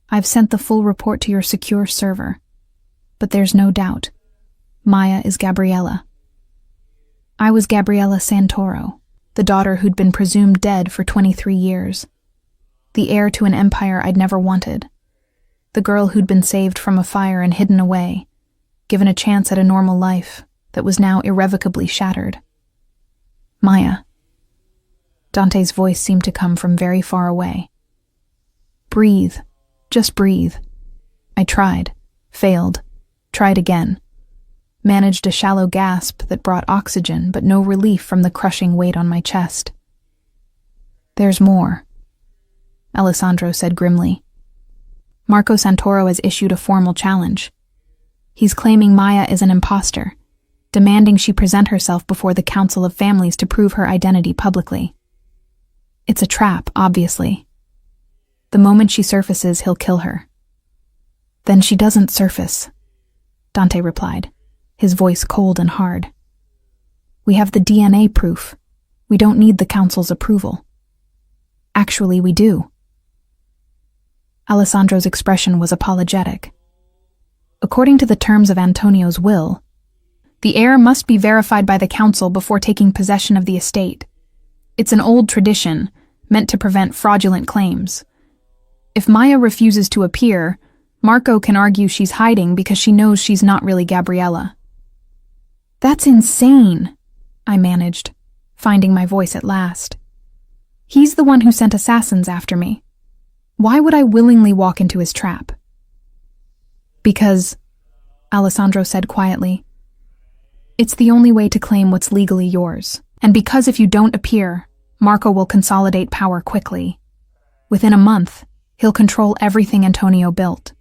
"I've sent the full report to your secure server. But there's no doubt. Maya is Gabriella." I was Gabriella Santoro, the daughter who'd been presumed dead for 23 years. The heir to an empire I'd never wanted. The girl who'd been saved from a fire and hidden away, given a chance at a normal life that was now irrevocably shattered. Maya. Dante's voice seemed to come from very far away. "Breathe. Just breathe." I tried, failed, tried again. Managed a shallow gasp that brought oxygen but no relief from the crushing weight on my chest. "There's more," Alessandro said grimly. "Marco Santoro has issued a formal challenge. He's claiming Maya is an imposter, demanding she present herself before the Council of Families to prove her identity publicly. It's a trap, obviously. The moment she surfaces, he'll kill her." "Then she doesn't surface," Dante replied, his voice cold and hard. "We have the DNA proof. We don't need the Council's approval." "Actually, we do." Alessandro's expression was apologetic. "According to the terms of Antonio's will, the heir must be verified by the Council before taking possession of the estate. It's an old tradition, meant to prevent fraudulent claims. If Maya refuses to appear, Marco can argue she's hiding because she knows she's not really Gabriella." "That's insane," I managed, finding my voice at last. "He's the one who sent assassins after me. Why would I willingly walk into his trap?" "Because," Alessandro said quietly, "it's the only way to claim what's legally yours. And because if you don't appear, Marco will consolidate power quickly. Within a month, he'll control everything Antonio built.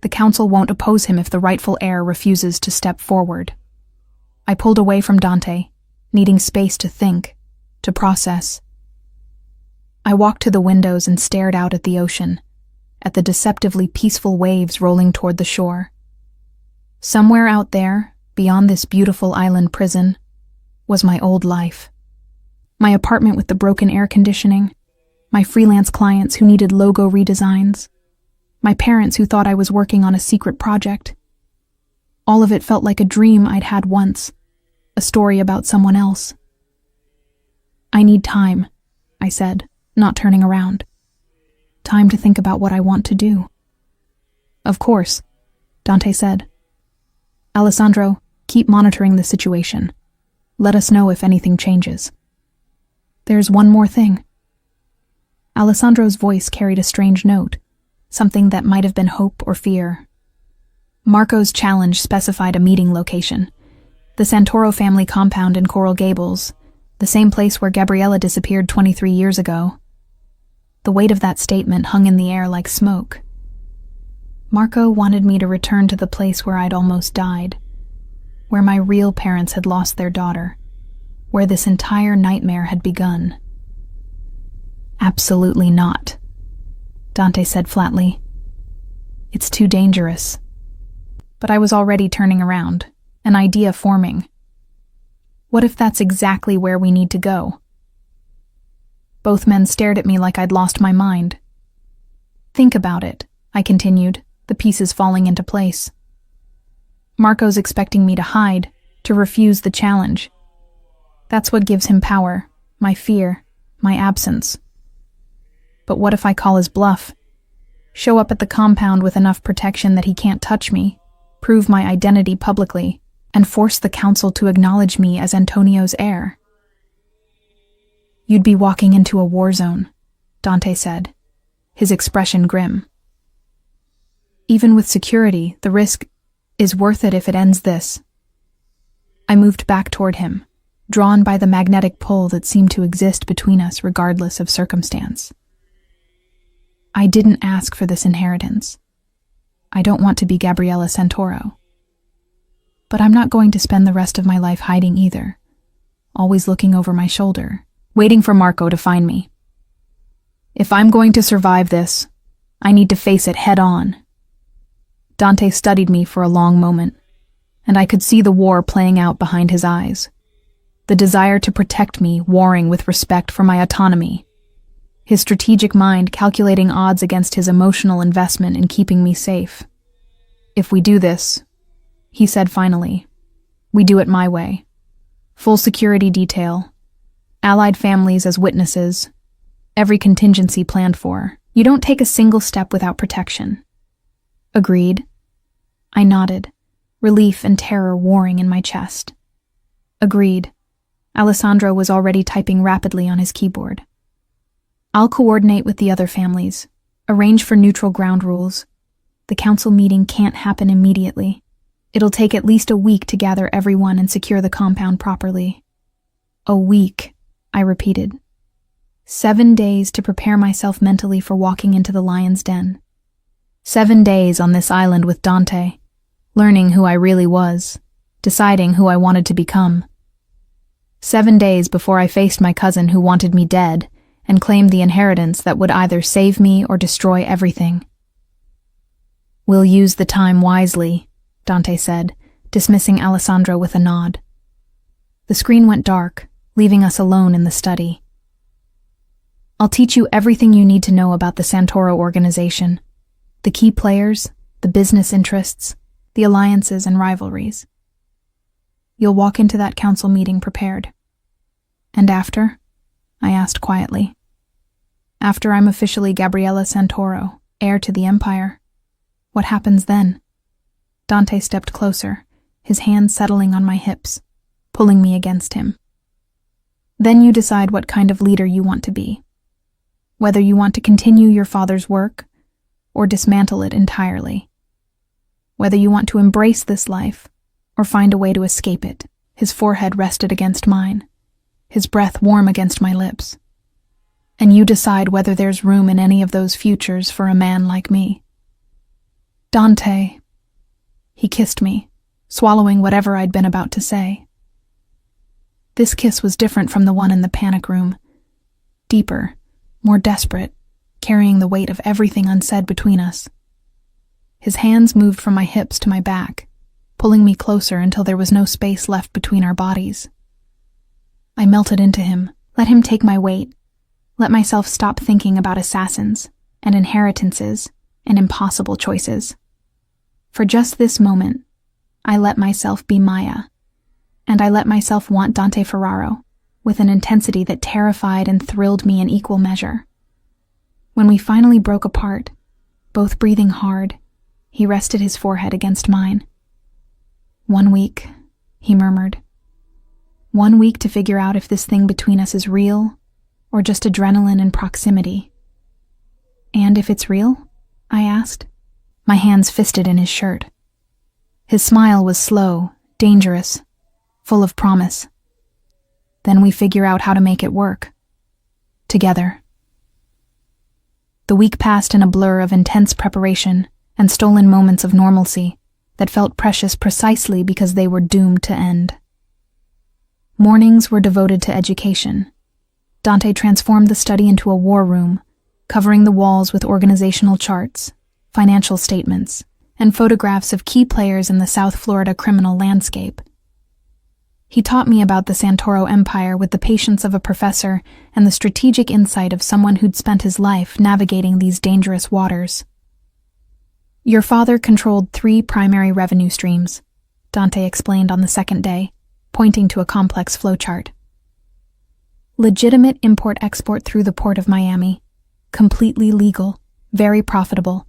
The Council won't oppose him if the rightful heir refuses to step forward." I pulled away from Dante, needing space to think, to process. I walked to the windows and stared out at the ocean, at the deceptively peaceful waves rolling toward the shore. Somewhere out there, beyond this beautiful island prison, was my old life. My apartment with the broken air conditioning, my freelance clients who needed logo redesigns, my parents who thought I was working on a secret project. All of it felt like a dream I'd had once, a story about someone else. "I need time," I said, not turning around. "Time to think about what I want to do." "Of course," Dante said. "Alessandro, keep monitoring the situation. Let us know if anything changes." "There's one more thing." Alessandro's voice carried a strange note, something that might have been hope or fear. Marco's challenge specified a meeting location, the Santoro family compound in Coral Gables, the same place where Gabriella disappeared 23 years ago. The weight of that statement hung in the air like smoke. Marco wanted me to return to the place where I'd almost died, where my real parents had lost their daughter, where this entire nightmare had begun. "Absolutely not," Dante said flatly. "It's too dangerous." But I was already turning around, an idea forming. What if that's exactly where we need to go? Both men stared at me like I'd lost my mind. "Think about it," I continued, the pieces falling into place. "Marco's expecting me to hide, to refuse the challenge. That's what gives him power, my fear, my absence. But what if I call his bluff? Show up at the compound with enough protection that he can't touch me, prove my identity publicly, and force the Council to acknowledge me as Antonio's heir?" "You'd be walking into a war zone," Dante said, his expression grim. "Even with security, the risk is worth it if it ends this." I moved back toward him, drawn by the magnetic pull that seemed to exist between us regardless of circumstance. "I didn't ask for this inheritance. I don't want to be Gabriella Santoro. But I'm not going to spend the rest of my life hiding either, always looking over my shoulder, waiting for Marco to find me." If I'm going to survive this, I need to face it head on. Dante studied me for a long moment, and I could see the war playing out behind his eyes. The desire to protect me warring with respect for my autonomy. His strategic mind calculating odds against his emotional investment in keeping me safe. If we do this, he said finally, we do it my way. Full security detail. Allied families as witnesses. Every contingency planned for. You don't take a single step without protection. Agreed. I nodded, relief and terror warring in my chest. Agreed. Alessandro was already typing rapidly on his keyboard. I'll coordinate with the other families, arrange for neutral ground rules. The council meeting can't happen immediately. It'll take at least a week to gather everyone and secure the compound properly. A week, I repeated. 7 days to prepare myself mentally for walking into the lion's den. 7 days on this island with Dante, learning who I really was, deciding who I wanted to become. 7 days before I faced my cousin who wanted me dead and claimed the inheritance that would either save me or destroy everything. We'll use the time wisely, Dante said, dismissing Alessandro with a nod. The screen went dark, leaving us alone in the study. I'll teach you everything you need to know about the Santoro organization, the key players, the business interests, the alliances and rivalries. You'll walk into that council meeting prepared. And after? I asked quietly. After I'm officially Gabriella Santoro, heir to the Empire. What happens then? Dante stepped closer, his hand settling on my hips, pulling me against him. Then you decide what kind of leader you want to be. Whether you want to continue your father's work or dismantle it entirely. Whether you want to embrace this life or find a way to escape it. His forehead rested against mine, his breath warm against my lips. And you decide whether there's room in any of those futures for a man like me. Dante. He kissed me, swallowing whatever I'd been about to say. This kiss was different from the one in the panic room. Deeper, more desperate, carrying the weight of everything unsaid between us. His hands moved from my hips to my back, pulling me closer until there was no space left between our bodies. I melted into him, let him take my weight, let myself stop thinking about assassins and inheritances and impossible choices. For just this moment, I let myself be Maya, and I let myself want Dante Ferraro with an intensity that terrified and thrilled me in equal measure. When we finally broke apart, both breathing hard, he rested his forehead against mine. 1 week, he murmured. 1 week to figure out if this thing between us is real or just adrenaline and proximity. And if it's real? I asked, my hands fisted in his shirt. His smile was slow, dangerous, full of promise. Then we figure out how to make it work. Together. The week passed in a blur of intense preparation and stolen moments of normalcy that felt precious precisely because they were doomed to end. Mornings were devoted to education. Dante transformed the study into a war room, covering the walls with organizational charts, financial statements, and photographs of key players in the South Florida criminal landscape. He taught me about the Santoro Empire with the patience of a professor and the strategic insight of someone who'd spent his life navigating these dangerous waters. Your father controlled 3 primary revenue streams, Dante explained on the second day, pointing to a complex flowchart. Legitimate import-export through the port of Miami, completely legal, very profitable.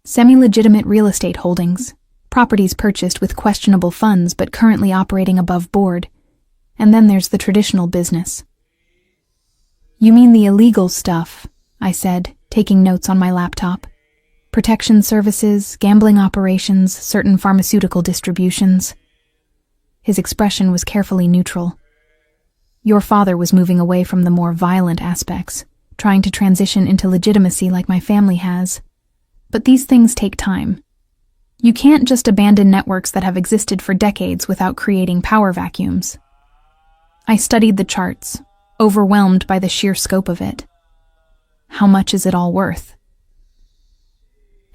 Semi-legitimate real estate holdings, properties purchased with questionable funds but currently operating above board. And then there's the traditional business. You mean the illegal stuff, I said, taking notes on my laptop. Protection services, gambling operations, certain pharmaceutical distributions. His expression was carefully neutral. Your father was moving away from the more violent aspects, trying to transition into legitimacy like my family has. But these things take time. You can't just abandon networks that have existed for decades without creating power vacuums. I studied the charts, overwhelmed by the sheer scope of it. How much is it all worth?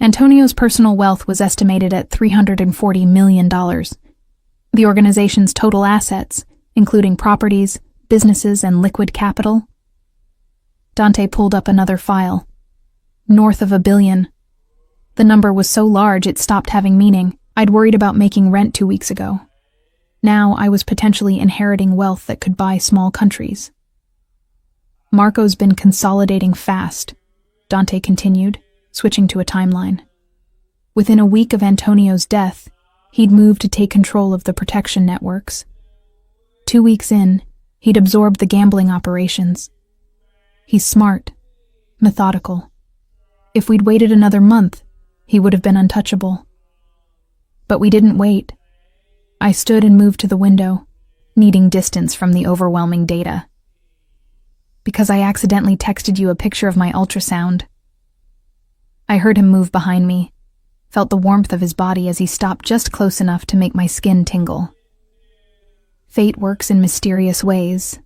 Antonio's personal wealth was estimated at $340 million. The organization's total assets, including properties, businesses, and liquid capital. Dante pulled up another file. North of $1 billion. The number was so large it stopped having meaning. I'd worried about making rent 2 weeks ago. Now I was potentially inheriting wealth that could buy small countries. Marco's been consolidating fast, Dante continued, switching to a timeline. Within a week of Antonio's death, he'd moved to take control of the protection networks. 2 weeks in, he'd absorbed the gambling operations. He's smart, methodical. If we'd waited another month, he would have been untouchable. But we didn't wait. I stood and moved to the window, needing distance from the overwhelming data. Because I accidentally texted you a picture of my ultrasound. I heard him move behind me, felt the warmth of his body as he stopped just close enough to make my skin tingle. Fate works in mysterious ways.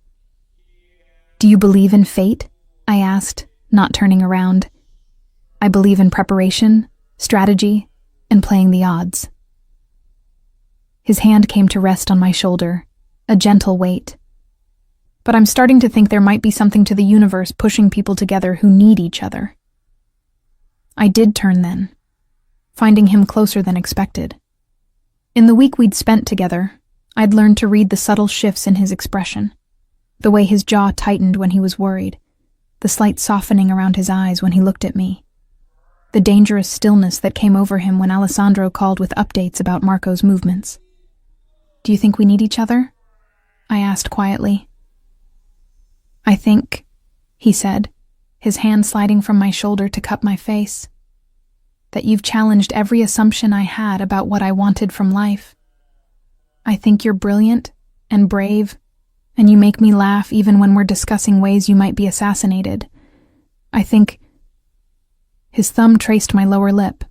Do you believe in fate? I asked, not turning around. I believe in preparation, strategy, and playing the odds. His hand came to rest on my shoulder, a gentle weight. But I'm starting to think there might be something to the universe pushing people together who need each other. I did turn then, finding him closer than expected. In the week we'd spent together, I'd learned to read the subtle shifts in his expression, the way his jaw tightened when he was worried, the slight softening around his eyes when he looked at me, the dangerous stillness that came over him when Alessandro called with updates about Marco's movements. Do you think we need each other? I asked quietly. I think, he said, his hand sliding from my shoulder to cup my face, that you've challenged every assumption I had about what I wanted from life. I think you're brilliant and brave, and you make me laugh even when we're discussing ways you might be assassinated. I think... His thumb traced my lower lip.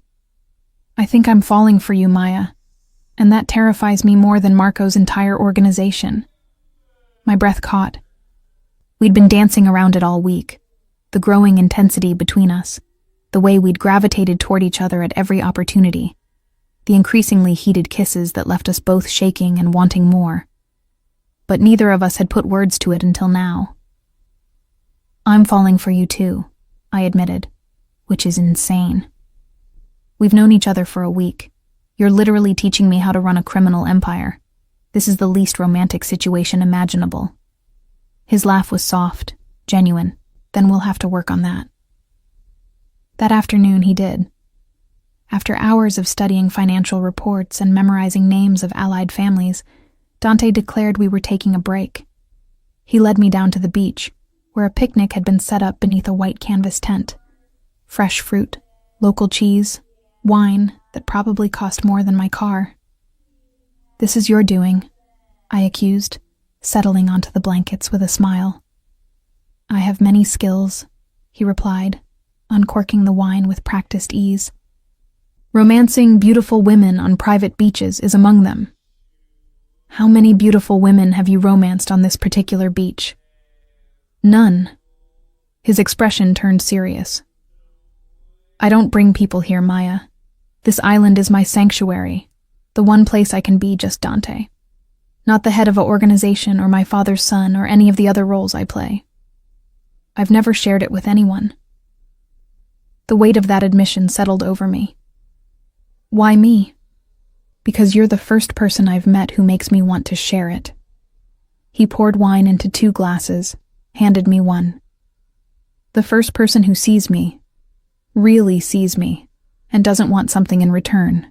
I think I'm falling for you, Maya, and that terrifies me more than Marco's entire organization. My breath caught. We'd been dancing around it all week, the growing intensity between us, the way we'd gravitated toward each other at every opportunity, the increasingly heated kisses that left us both shaking and wanting more. But neither of us had put words to it until now. I'm falling for you too, I admitted, which is insane. We've known each other for a week. You're literally teaching me how to run a criminal empire. This is the least romantic situation imaginable. His laugh was soft, genuine. Then we'll have to work on that. That afternoon he did. After hours of studying financial reports and memorizing names of allied families, Dante declared we were taking a break. He led me down to the beach, where a picnic had been set up beneath a white canvas tent. Fresh fruit, local cheese, wine that probably cost more than my car. This is your doing, I accused, settling onto the blankets with a smile. I have many skills, he replied, uncorking the wine with practiced ease. Romancing beautiful women on private beaches is among them. How many beautiful women have you romanced on this particular beach? None. His expression turned serious. I don't bring people here, Maya. This island is my sanctuary, the one place I can be just Dante. Not the head of an organization or my father's son or any of the other roles I play. I've never shared it with anyone. The weight of that admission settled over me. Why me? Because you're the first person I've met who makes me want to share it. He poured wine into 2 glasses, handed me one. The first person who sees me, really sees me, and doesn't want something in return.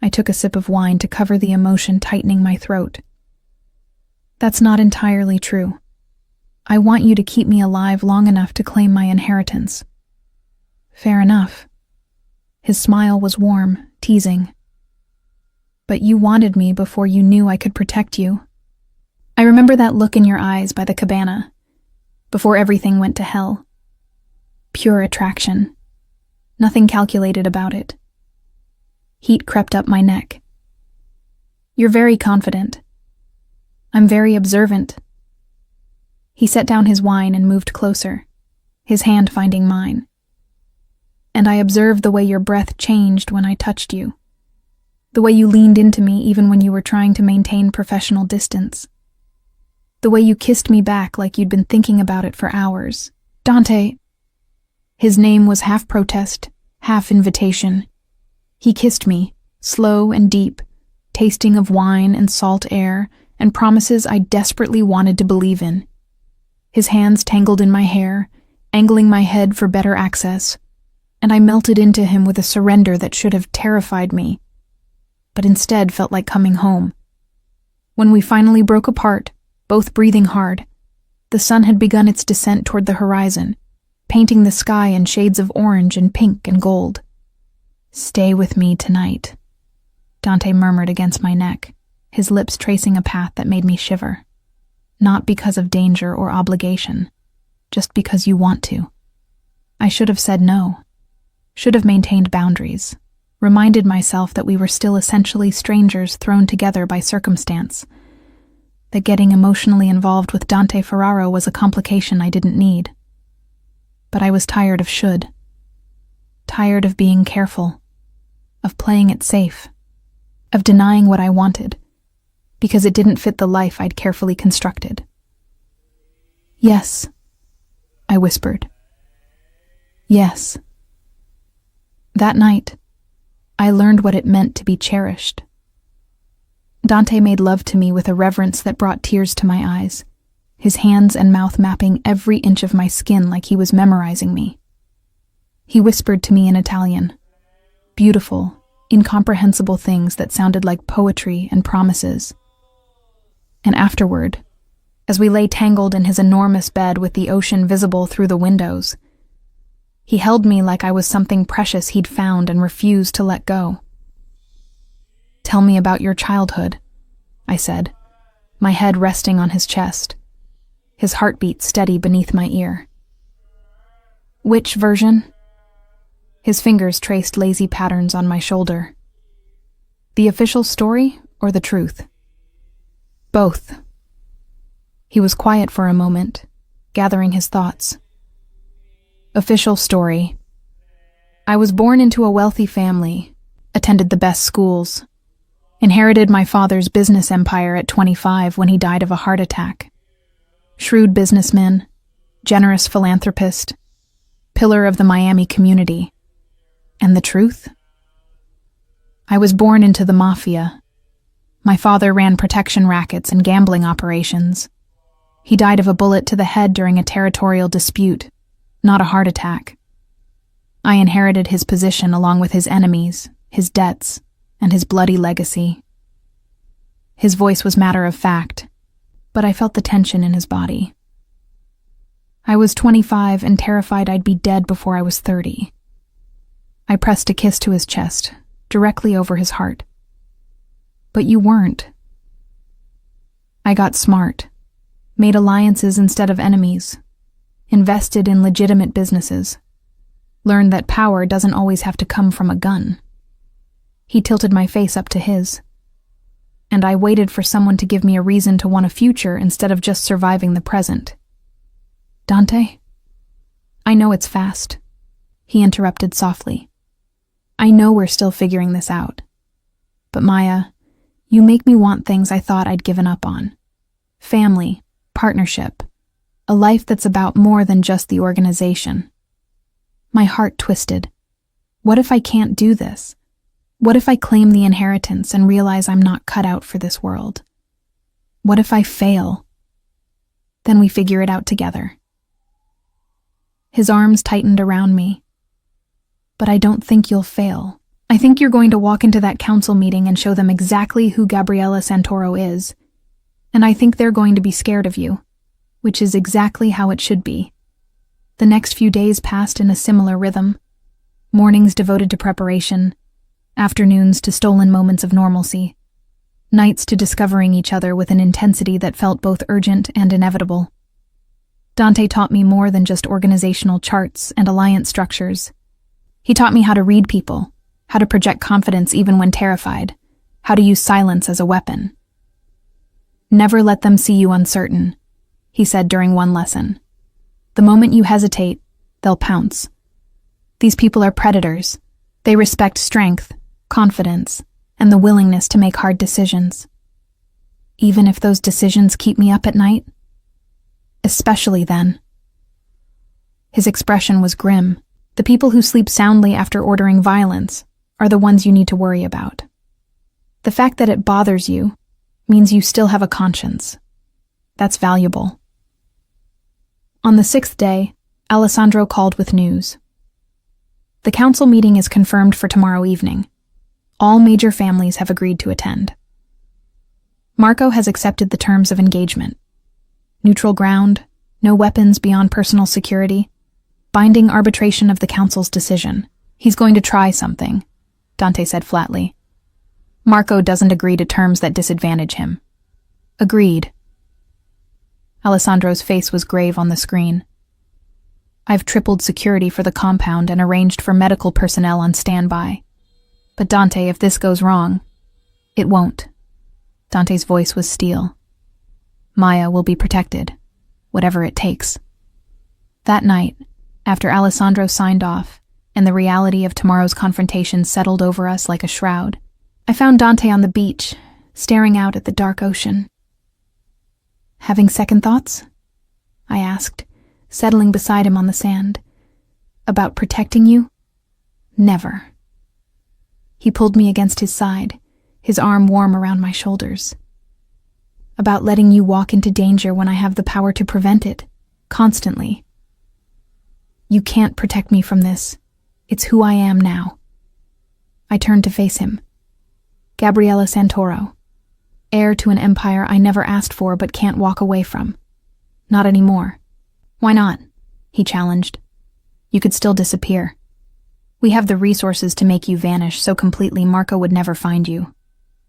I took a sip of wine to cover the emotion tightening my throat. That's not entirely true. I want you to keep me alive long enough to claim my inheritance. Fair enough. His smile was warm, teasing. But you wanted me before you knew I could protect you. I remember that look in your eyes by the cabana, before everything went to hell. Pure attraction. Nothing calculated about it. Heat crept up my neck. You're very confident. I'm very observant. He set down his wine and moved closer, his hand finding mine. And I observed the way your breath changed when I touched you. The way you leaned into me even when you were trying to maintain professional distance. The way you kissed me back like you'd been thinking about it for hours. Dante. His name was half protest, half invitation. He kissed me, slow and deep, tasting of wine and salt air and promises I desperately wanted to believe in. His hands tangled in my hair, angling my head for better access, and I melted into him with a surrender that should have terrified me, but instead felt like coming home. When we finally broke apart, both breathing hard, the sun had begun its descent toward the horizon, painting the sky in shades of orange and pink and gold. "Stay with me tonight," Dante murmured against my neck, his lips tracing a path that made me shiver. Not because of danger or obligation, just because you want to. I should have said no, should have maintained boundaries, reminded myself that we were still essentially strangers thrown together by circumstance, that getting emotionally involved with Dante Ferraro was a complication I didn't need. But I was tired of should. Tired of being careful, of playing it safe, of denying what I wanted, because it didn't fit the life I'd carefully constructed. "Yes," I whispered. "Yes." That night, I learned what it meant to be cherished. Dante made love to me with a reverence that brought tears to my eyes, his hands and mouth mapping every inch of my skin like he was memorizing me. He whispered to me in Italian, beautiful, incomprehensible things that sounded like poetry and promises. And afterward, as we lay tangled in his enormous bed with the ocean visible through the windows, he held me like I was something precious he'd found and refused to let go. "Tell me about your childhood," I said, my head resting on his chest, his heartbeat steady beneath my ear. "Which version?" His fingers traced lazy patterns on my shoulder. "The official story or the truth?" "Both." He was quiet for a moment, gathering his thoughts. "Official story. I was born into a wealthy family, attended the best schools, inherited my father's business empire at 25 when he died of a heart attack. Shrewd businessman, generous philanthropist, pillar of the Miami community. And the truth? I was born into the Mafia. My father ran protection rackets and gambling operations. He died of a bullet to the head during a territorial dispute, not a heart attack. I inherited his position along with his enemies, his debts, and his bloody legacy." His voice was matter of fact, but I felt the tension in his body. "I was 25 and terrified I'd be dead before I was 30. I pressed a kiss to his chest, directly over his heart. "But you weren't." "I got smart, made alliances instead of enemies, invested in legitimate businesses, learned that power doesn't always have to come from a gun." He tilted my face up to his. "And I waited for someone to give me a reason to want a future instead of just surviving the present." "Dante? I know it's fast," he interrupted softly. "I know we're still figuring this out. But Maya, you make me want things I thought I'd given up on. Family, partnership, a life that's about more than just the organization." My heart twisted. What if I can't do this? What if I claim the inheritance and realize I'm not cut out for this world? What if I fail? Then we figure it out together. His arms tightened around me. "But I don't think you'll fail. I think you're going to walk into that council meeting and show them exactly who Gabriela Santoro is. And I think they're going to be scared of you, which is exactly how it should be." The next few days passed in a similar rhythm. Mornings devoted to preparation, afternoons to stolen moments of normalcy, nights to discovering each other with an intensity that felt both urgent and inevitable. Dante taught me more than just organizational charts and alliance structures. He taught me how to read people, how to project confidence even when terrified, how to use silence as a weapon. "Never let them see you uncertain," he said during one lesson. "The moment you hesitate, they'll pounce. These people are predators. They respect strength, confidence, and the willingness to make hard decisions. Even if those decisions keep me up at night? Especially then. His expression was grim. The people who sleep soundly after ordering violence are the ones you need to worry about. The fact that it bothers you means you still have a conscience. That's valuable. On the 6th day, Alessandro called with news. The council meeting is confirmed for tomorrow evening. All major families have agreed to attend. Marco has accepted the terms of engagement. Neutral ground, no weapons beyond personal security, binding arbitration of the council's decision. He's going to try something, Dante said flatly. Marco doesn't agree to terms that disadvantage him. Agreed. Alessandro's face was grave on the screen. I've tripled security for the compound and arranged for medical personnel on standby. But Dante, if this goes wrong, it won't. Dante's voice was steel. Maya will be protected, whatever it takes. That night, after Alessandro signed off, and the reality of tomorrow's confrontation settled over us like a shroud, I found Dante on the beach, staring out at the dark ocean. Having second thoughts? I asked, settling beside him on the sand. About protecting you? Never. He pulled me against his side, his arm warm around my shoulders. About letting you walk into danger when I have the power to prevent it, constantly. You can't protect me from this. It's who I am now. I turned to face him. Gabriella Santoro, heir to an empire I never asked for but can't walk away from. Not anymore. Why not? He challenged. You could still disappear. We have the resources to make you vanish so completely Marco would never find you.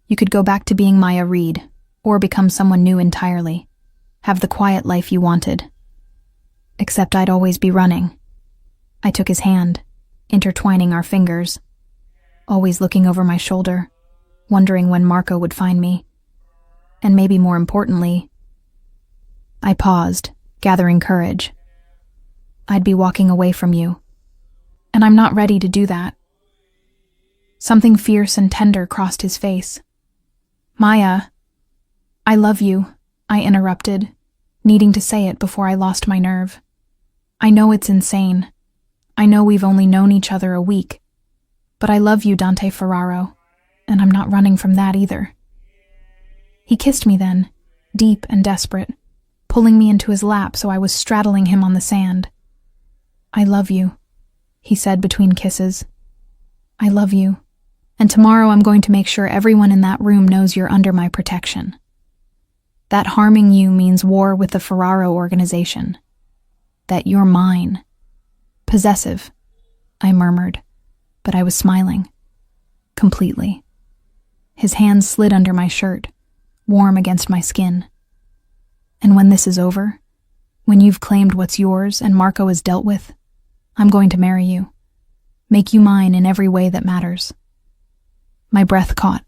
You could go back to being Maya Reed, or become someone new entirely. Have the quiet life you wanted. Except I'd always be running. I took his hand, intertwining our fingers, always looking over my shoulder, wondering when Marco would find me. And maybe more importantly, I paused, gathering courage. I'd be walking away from you, and I'm not ready to do that. Something fierce and tender crossed his face. Maya, I love you, I interrupted, needing to say it before I lost my nerve. I know it's insane. I know we've only known each other a week, but I love you, Dante Ferraro, and I'm not running from that either. He kissed me then, deep and desperate, pulling me into his lap so I was straddling him on the sand. I love you, he said between kisses. I love you, and tomorrow I'm going to make sure everyone in that room knows you're under my protection. That harming you means war with the Ferraro organization. That you're mine. Possessive, I murmured, but I was smiling. Completely. His hands slid under my shirt, warm against my skin. And when this is over, when you've claimed what's yours and Marco is dealt with, I'm going to marry you. Make you mine in every way that matters. My breath caught.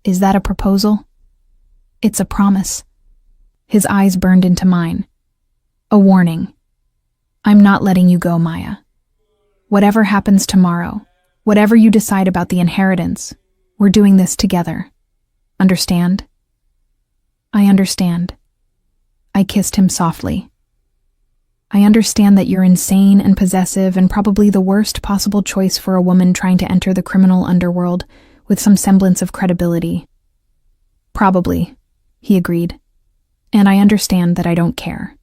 Is that a proposal? It's a promise. His eyes burned into mine. A warning. I'm not letting you go, Maya. Whatever happens tomorrow, whatever you decide about the inheritance, we're doing this together. Understand? I understand. I kissed him softly. I understand that you're insane and possessive and probably the worst possible choice for a woman trying to enter the criminal underworld with some semblance of credibility. Probably, he agreed. And I understand that I don't care.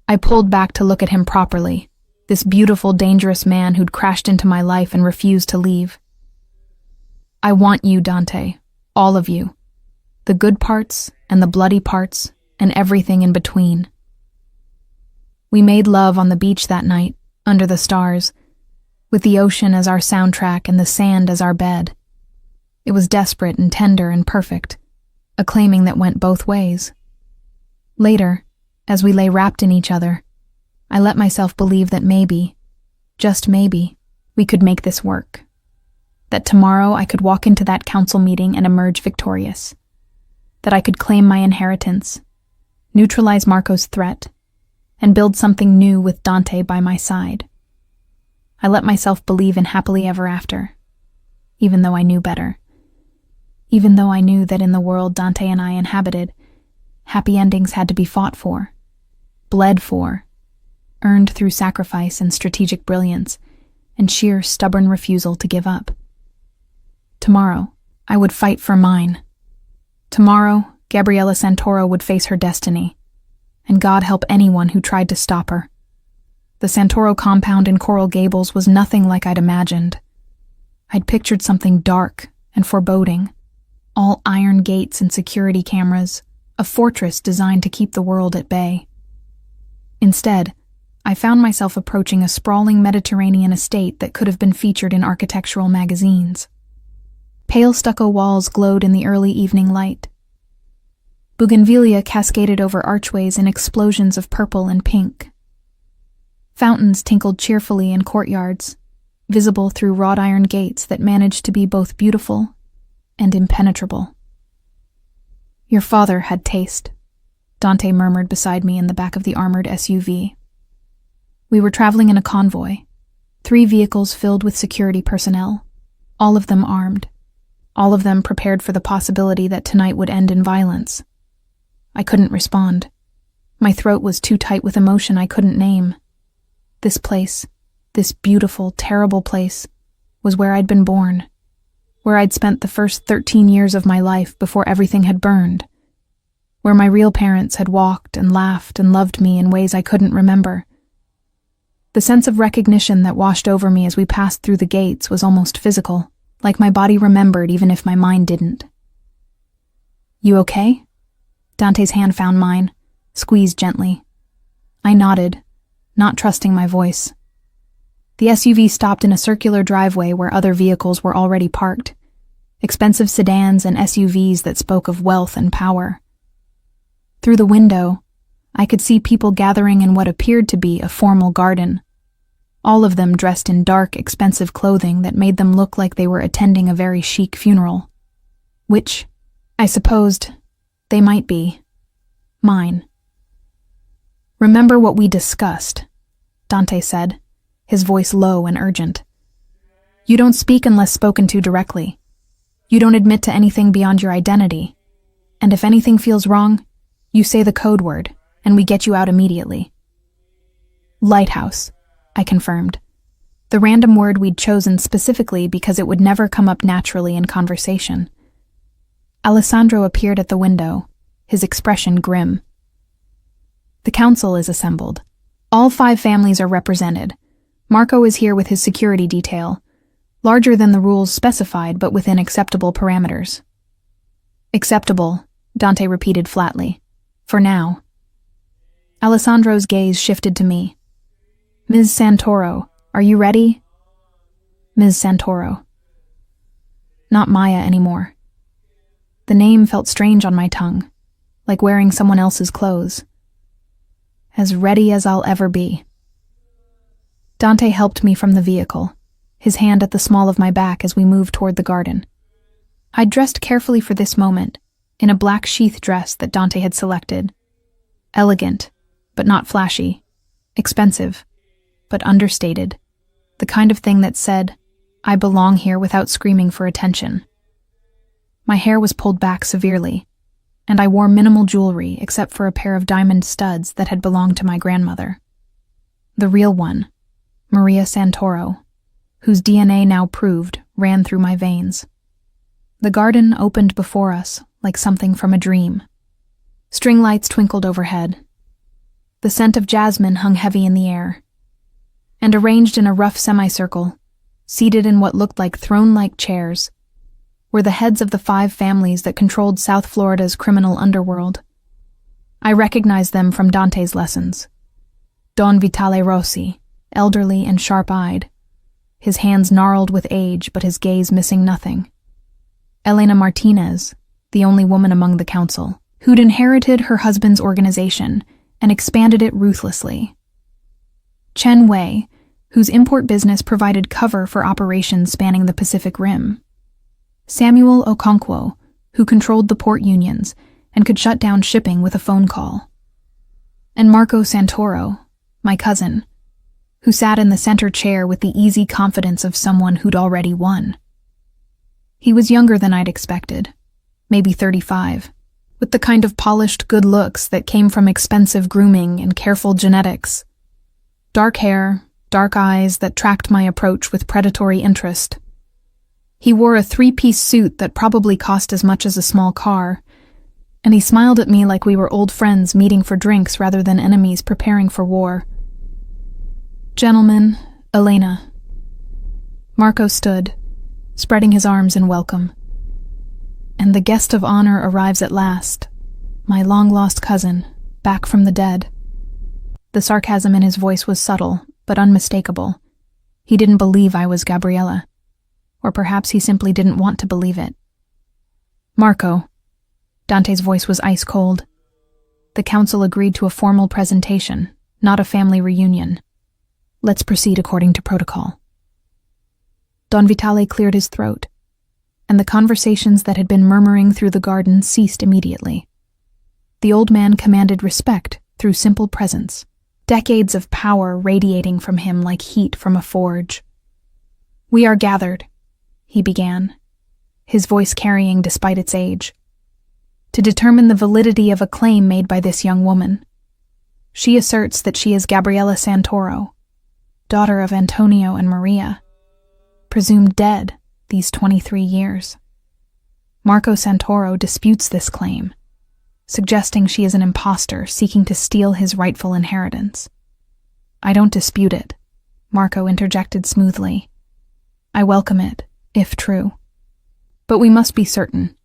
I pulled back to look at him properly, this beautiful, dangerous man who'd crashed into my life and refused to leave. I want you, Dante, all of you. The good parts and the bloody parts and everything in between. We made love on the beach that night, under the stars, with the ocean as our soundtrack and the sand as our bed. It was desperate and tender and perfect, a claiming that went both ways. Later, as we lay wrapped in each other, I let myself believe that maybe, just maybe, we could make this work. That tomorrow I could walk into that council meeting and emerge victorious. That I could claim my inheritance, neutralize Marco's threat, and build something new with Dante by my side. I let myself believe in happily ever after, even though I knew better. Even though I knew that in the world Dante and I inhabited, happy endings had to be fought for, bled for, earned through sacrifice and strategic brilliance, and sheer stubborn refusal to give up. Tomorrow, I would fight for mine. Tomorrow, Gabriella Santoro would face her destiny, and God help anyone who tried to stop her. The Santoro compound in Coral Gables was nothing like I'd imagined. I'd pictured something dark and foreboding, all iron gates and security cameras, a fortress designed to keep the world at bay. Instead, I found myself approaching a sprawling Mediterranean estate that could have been featured in architectural magazines. Pale stucco walls glowed in the early evening light. Bougainvillea cascaded over archways in explosions of purple and pink. Fountains tinkled cheerfully in courtyards, visible through wrought iron gates that managed to be both beautiful and impenetrable. "Your father had taste," Dante murmured beside me in the back of the armored SUV. We were traveling in a convoy, 3 vehicles filled with security personnel, all of them armed, all of them prepared for the possibility that tonight would end in violence. I couldn't respond. My throat was too tight with emotion I couldn't name. This place, this beautiful, terrible place, was where I'd been born, where I'd spent the first 13 years of my life before everything had burned, where my real parents had walked and laughed and loved me in ways I couldn't remember. The sense of recognition that washed over me as we passed through the gates was almost physical, like my body remembered even if my mind didn't. "You okay?" Dante's hand found mine, squeezed gently. I nodded, not trusting my voice. The SUV stopped in a circular driveway where other vehicles were already parked, expensive sedans and SUVs that spoke of wealth and power. Through the window, I could see people gathering in what appeared to be a formal garden, all of them dressed in dark, expensive clothing that made them look like they were attending a very chic funeral, which, I supposed, they might be. Mine. "Remember what we discussed," Dante said, his voice low and urgent. "You don't speak unless spoken to directly. You don't admit to anything beyond your identity. And if anything feels wrong, you say the code word, and we get you out immediately." "Lighthouse," I confirmed, the random word we'd chosen specifically because it would never come up naturally in conversation. Alessandro appeared at the window, his expression grim. "The council is assembled. All 5 families are represented. Marco is here with his security detail, larger than the rules specified but within acceptable parameters." "Acceptable," Dante repeated flatly. "For now." Alessandro's gaze shifted to me. "Ms. Santoro, are you ready?" Ms. Santoro. Not Maya anymore. The name felt strange on my tongue, like wearing someone else's clothes. As ready as I'll ever be. Dante helped me from the vehicle, his hand at the small of my back as we moved toward the garden. I'd dressed carefully for this moment, in a black sheath dress that Dante had selected. Elegant, but not flashy. Expensive, but understated. The kind of thing that said, "I belong here," without screaming for attention. My hair was pulled back severely, and I wore minimal jewelry except for a pair of diamond studs that had belonged to my grandmother. The real one, Maria Santoro, whose DNA now proved ran through my veins. The garden opened before us like something from a dream. String lights twinkled overhead. The scent of jasmine hung heavy in the air. And arranged in a rough semicircle, seated in what looked like throne-like chairs, were the heads of the 5 families that controlled South Florida's criminal underworld. I recognized them from Dante's lessons. Don Vitale Rossi, elderly and sharp-eyed, his hands gnarled with age but his gaze missing nothing. Elena Martinez, the only woman among the council, who'd inherited her husband's organization and expanded it ruthlessly. Chen Wei, whose import business provided cover for operations spanning the Pacific Rim. Samuel Okonkwo, who controlled the port unions and could shut down shipping with a phone call. and Marco Santoro, my cousin, who sat in the center chair with the easy confidence of someone who'd already won. He was younger than I'd expected, maybe 35, with the kind of polished good looks that came from expensive grooming and careful genetics. Dark hair, dark eyes that tracked my approach with predatory interest. He wore a three-piece suit that probably cost as much as a small car, and he smiled at me like we were old friends meeting for drinks rather than enemies preparing for war. "Gentlemen, Elena." Marco stood, spreading his arms in welcome. "And the guest of honor arrives at last, my long-lost cousin, back from the dead." The sarcasm in his voice was subtle, but unmistakable. He didn't believe I was Gabriella. Or perhaps he simply didn't want to believe it. "Marco." Dante's voice was ice-cold. "The council agreed to a formal presentation, not a family reunion. Let's proceed according to protocol." Don Vitale cleared his throat, and the conversations that had been murmuring through the garden ceased immediately. The old man commanded respect through simple presence, decades of power radiating from him like heat from a forge. "We are gathered," he began, his voice carrying despite its age, "to determine the validity of a claim made by this young woman. She asserts that she is Gabriella Santoro, daughter of Antonio and Maria, presumed dead these 23 years. Marco Santoro disputes this claim, suggesting she is an imposter seeking to steal his rightful inheritance. I don't dispute it," Marco interjected smoothly. "I welcome it, if true. But we must be certain.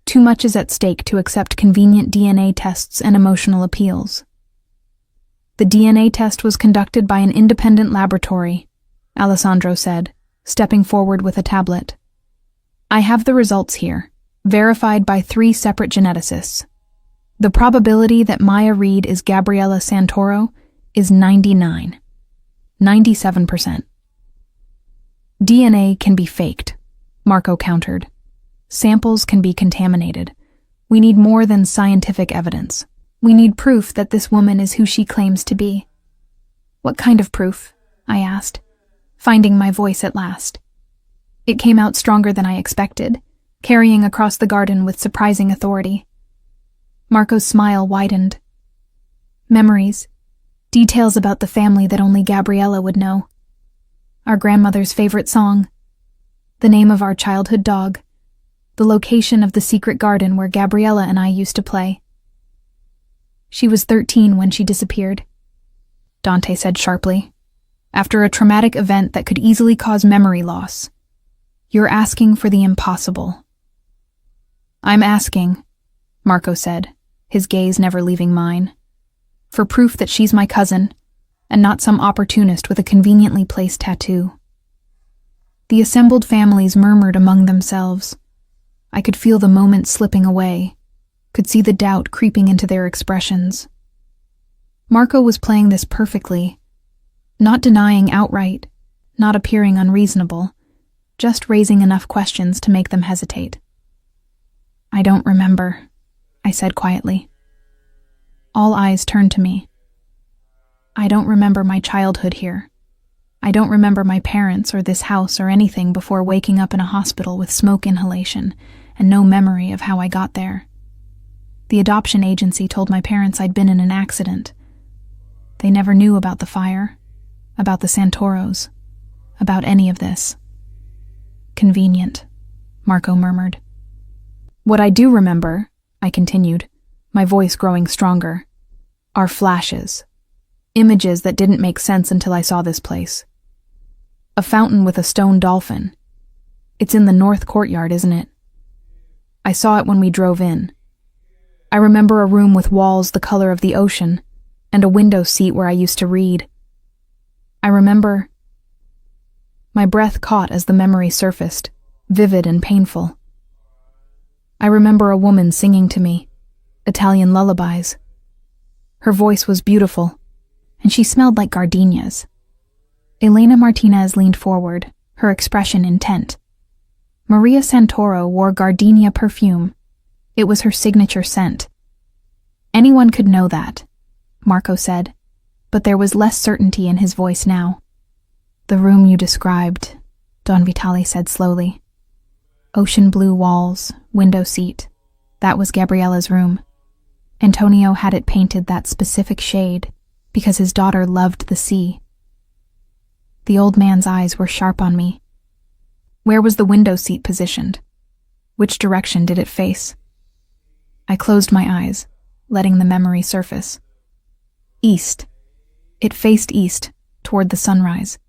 Too much is at stake to accept convenient DNA tests and emotional appeals." "The DNA test was conducted by an independent laboratory," Alessandro said, stepping forward with a tablet. "I have the results here, verified by 3 separate geneticists. The probability that Maya Reed is Gabriella Santoro is 97%. "DNA can be faked," Marco countered. "Samples can be contaminated. We need more than scientific evidence. We need proof that this woman is who she claims to be." "What kind of proof?" I asked, finding my voice at last. It came out stronger than I expected, carrying across the garden with surprising authority. Marco's smile widened. "Memories. Details about the family that only Gabriella would know. Our grandmother's favorite song. The name of our childhood dog. The location of the secret garden where Gabriella and I used to play." "She was 13 when she disappeared," Dante said sharply, "after a traumatic event that could easily cause memory loss. You're asking for the impossible." "I'm asking," Marco said, his gaze never leaving mine, "for proof that she's my cousin, and not some opportunist with a conveniently placed tattoo." The assembled families murmured among themselves. I could feel the moment slipping away, could see the doubt creeping into their expressions. Marco was playing this perfectly, not denying outright, not appearing unreasonable, just raising enough questions to make them hesitate. "I don't remember," I said quietly. All eyes turned to me. "I don't remember my childhood here. I don't remember my parents or this house or anything before waking up in a hospital with smoke inhalation and no memory of how I got there. The adoption agency told my parents I'd been in an accident. They never knew about the fire, about the Santoros, about any of this." "Convenient," Marco murmured. "What I do remember," I continued, my voice growing stronger, "are flashes. Images that didn't make sense until I saw this place. A fountain with a stone dolphin. It's in the north courtyard, isn't it? I saw it when we drove in. I remember a room with walls the color of the ocean, and a window seat where I used to read. I remember..." My breath caught as the memory surfaced, vivid and painful. "I remember a woman singing to me, Italian lullabies. Her voice was beautiful, and she smelled like gardenias." Elena Martinez leaned forward, her expression intent. Maria Santoro wore gardenia perfume. It was her signature scent. Anyone could know that. Marco said, but there was less certainty in his voice now. The room you described, Don Vitale said slowly. Ocean blue walls, window seat. That was Gabriella's room. Antonio had it painted that specific shade because his daughter loved the sea. The old man's eyes were sharp on me. Where was the window seat positioned? Which direction did it face? I closed my eyes, letting the memory surface. East. It faced east, toward the sunrise.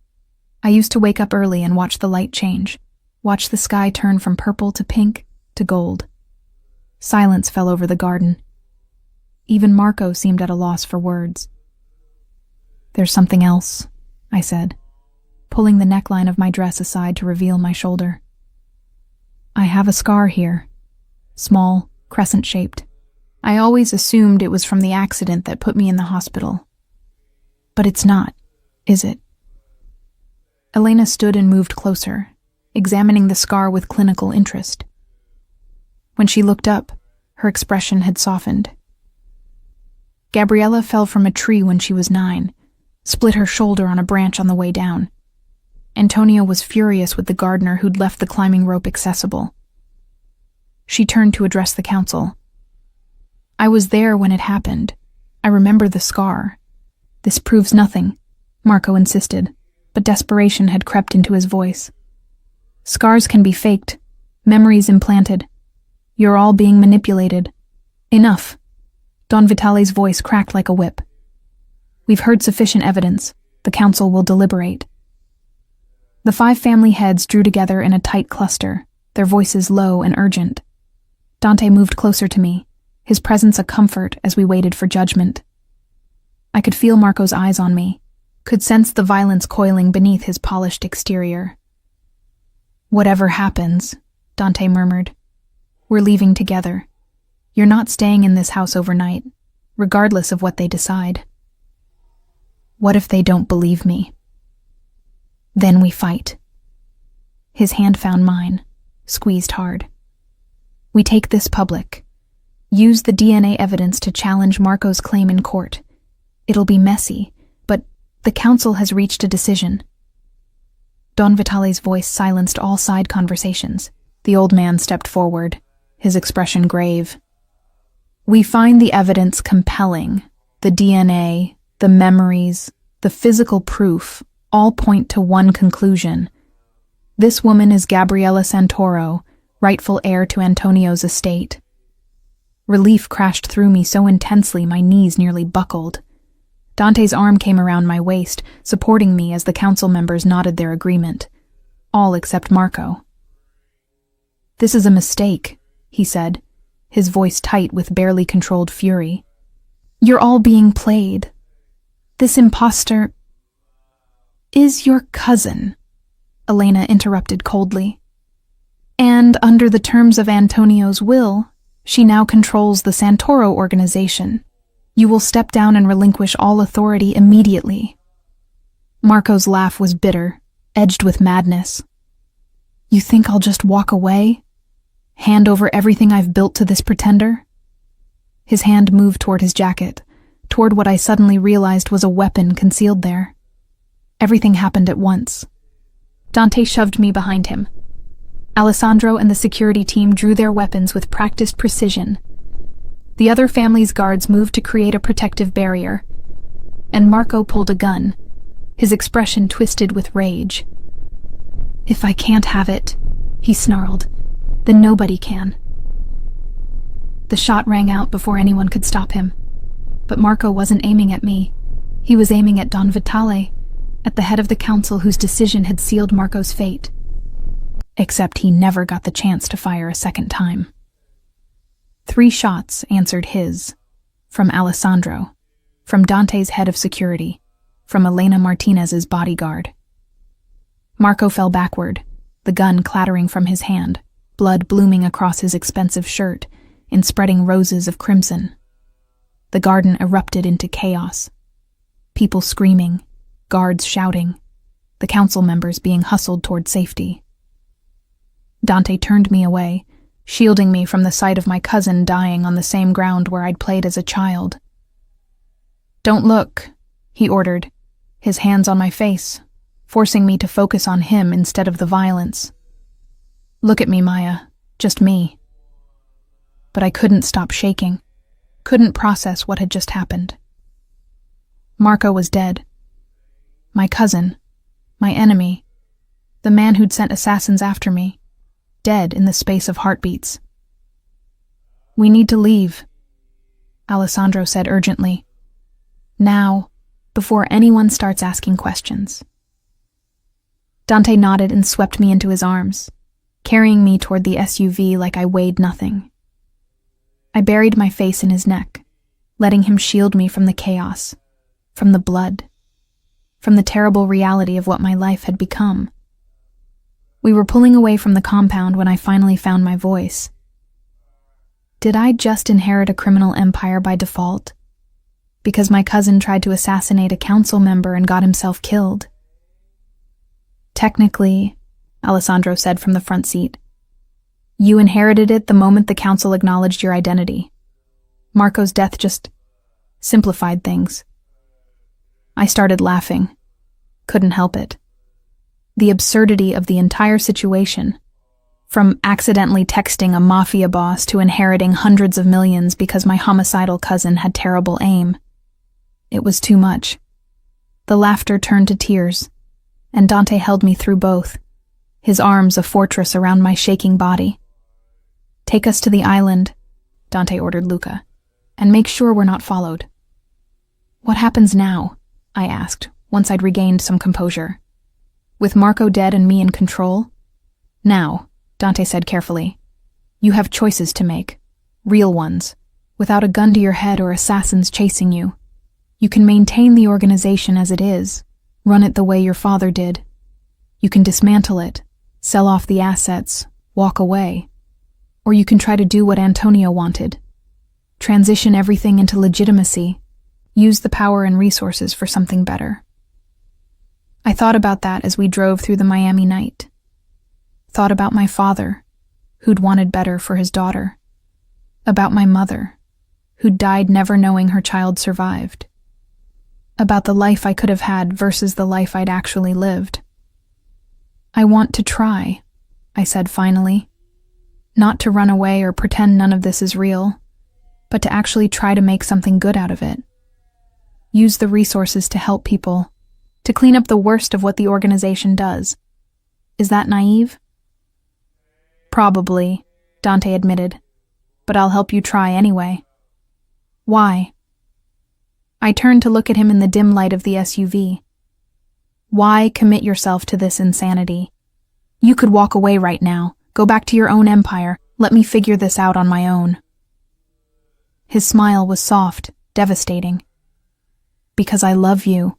I used to wake up early and watch the light change, watch the sky turn from purple to pink to gold. Silence fell over the garden. Even Marco seemed at a loss for words. There's something else, I said, pulling the neckline of my dress aside to reveal my shoulder. I have a scar here, small, crescent-shaped. I always assumed it was from the accident that put me in the hospital. But it's not, is it? Elena stood and moved closer, examining the scar with clinical interest. When she looked up, her expression had softened. Gabriella fell from a tree when she was 9, split her shoulder on a branch on the way down. Antonio was furious with the gardener who'd left the climbing rope accessible. She turned to address the council. I was there when it happened. I remember the scar. This proves nothing, Marco insisted, but desperation had crept into his voice. Scars can be faked, memories implanted. You're all being manipulated. Enough. Don Vitale's voice cracked like a whip. We've heard sufficient evidence. The council will deliberate. The 5 family heads drew together in a tight cluster, their voices low and urgent. Dante moved closer to me, his presence a comfort as we waited for judgment. I could feel Marco's eyes on me, could sense the violence coiling beneath his polished exterior. Whatever happens, Dante murmured, we're leaving together. You're not staying in this house overnight, regardless of what they decide. What if they don't believe me? Then we fight. His hand found mine, squeezed hard. We take this public. Use the DNA evidence to challenge Marco's claim in court. It'll be messy, but the council has reached a decision. Don Vitale's voice silenced all side conversations. The old man stepped forward, his expression grave. We find the evidence compelling. The DNA, the memories, the physical proof all point to one conclusion. This woman is Gabriella Santoro, rightful heir to Antonio's estate. Relief crashed through me so intensely my knees nearly buckled. Dante's arm came around my waist, supporting me as the council members nodded their agreement. All except Marco. This is a mistake, he said, his voice tight with barely controlled fury. You're all being played. This imposter is your cousin, Elena interrupted coldly. And under the terms of Antonio's will, she now controls the Santoro organization. You will step down and relinquish all authority immediately. Marco's laugh was bitter, edged with madness. You think I'll just walk away? Hand over everything I've built to this pretender? His hand moved toward his jacket, toward what I suddenly realized was a weapon concealed there. Everything happened at once. Dante shoved me behind him. Alessandro and the security team drew their weapons with practiced precision. The other family's guards moved to create a protective barrier, and Marco pulled a gun, his expression twisted with rage. If I can't have it, he snarled, then nobody can. The shot rang out before anyone could stop him, but Marco wasn't aiming at me. He was aiming at Don Vitale, at the head of the council whose decision had sealed Marco's fate. Except he never got the chance to fire a second time. 3 shots answered his, from Alessandro, from Dante's head of security, from Elena Martinez's bodyguard. Marco fell backward, the gun clattering from his hand, blood blooming across his expensive shirt in spreading roses of crimson. The garden erupted into chaos. People screaming, guards shouting, the council members being hustled toward safety. Dante turned me away, shielding me from the sight of my cousin dying on the same ground where I'd played as a child. Don't look, he ordered, his hands on my face, forcing me to focus on him instead of the violence. Look at me, Maya, just me. But I couldn't stop shaking, couldn't process what had just happened. Marco was dead. My cousin, my enemy, the man who'd sent assassins after me, dead in the space of heartbeats. We need to leave, Alessandro said urgently. Now, before anyone starts asking questions. Dante nodded and swept me into his arms, carrying me toward the SUV like I weighed nothing. I buried my face in his neck, letting him shield me from the chaos, from the blood, from the terrible reality of what my life had become. We were pulling away from the compound when I finally found my voice. Did I just inherit a criminal empire by default? Because my cousin tried to assassinate a council member and got himself killed? Technically, Alessandro said from the front seat, you inherited it the moment the council acknowledged your identity. Marco's death just simplified things. I started laughing. Couldn't help it. The absurdity of the entire situation, from accidentally texting a Mafia boss to inheriting hundreds of millions because my homicidal cousin had terrible aim. It was too much. The laughter turned to tears, and Dante held me through both, his arms a fortress around my shaking body. Take us to the island, Dante ordered Luca, and make sure we're not followed. What happens now? I asked, once I'd regained some composure. With Marco dead and me in control? Now, Dante said carefully, you have choices to make, real ones, without a gun to your head or assassins chasing you. You can maintain the organization as it is, run it the way your father did. You can dismantle it, sell off the assets, walk away. Or you can try to do what Antonio wanted. Transition everything into legitimacy, use the power and resources for something better. I thought about that as we drove through the Miami night. Thought about my father, who'd wanted better for his daughter. About my mother, who'd died never knowing her child survived. About the life I could have had versus the life I'd actually lived. I want to try, I said finally. Not to run away or pretend none of this is real, but to actually try to make something good out of it. Use the resources to help people, to clean up the worst of what the organization does. Is that naive? Probably, Dante admitted, but I'll help you try anyway. Why? I turned to look at him in the dim light of the SUV. Why commit yourself to this insanity? You could walk away right now, go back to your own empire, let me figure this out on my own. His smile was soft, devastating. Because I love you.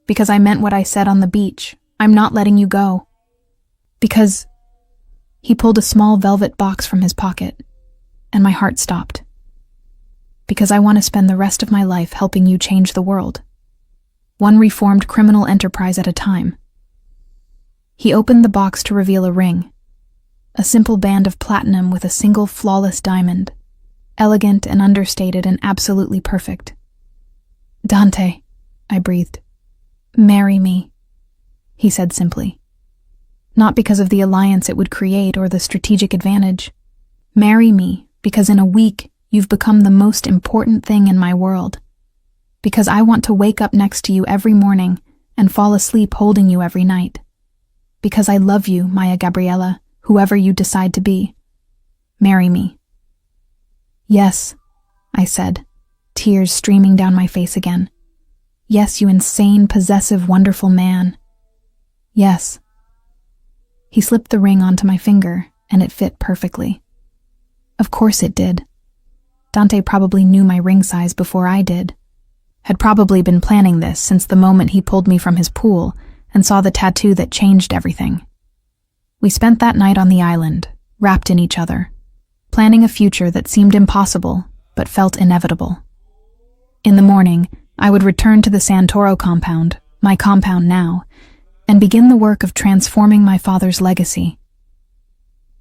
Because I meant what I said on the beach. I'm not letting you go. Because... He pulled a small velvet box from his pocket, and my heart stopped. Because I want to spend the rest of my life helping you change the world. One reformed criminal enterprise at a time. He opened the box to reveal a ring. A simple band of platinum with a single flawless diamond. Elegant and understated and absolutely perfect. Dante, I breathed. Marry me, he said simply. Not because of the alliance it would create or the strategic advantage. Marry me because in a week you've become the most important thing in my world. Because I want to wake up next to you every morning and fall asleep holding you every night. Because I love you, Maya Gabriella, whoever you decide to be. Marry me. Yes, I said, tears streaming down my face again. Yes, you insane, possessive, wonderful man. Yes. He slipped the ring onto my finger, and it fit perfectly. Of course it did. Dante probably knew my ring size before I did. Had probably been planning this since the moment he pulled me from his pool and saw the tattoo that changed everything. We spent that night on the island, wrapped in each other, planning a future that seemed impossible but felt inevitable. In the morning, I would return to the Santoro compound, my compound now, and begin the work of transforming my father's legacy.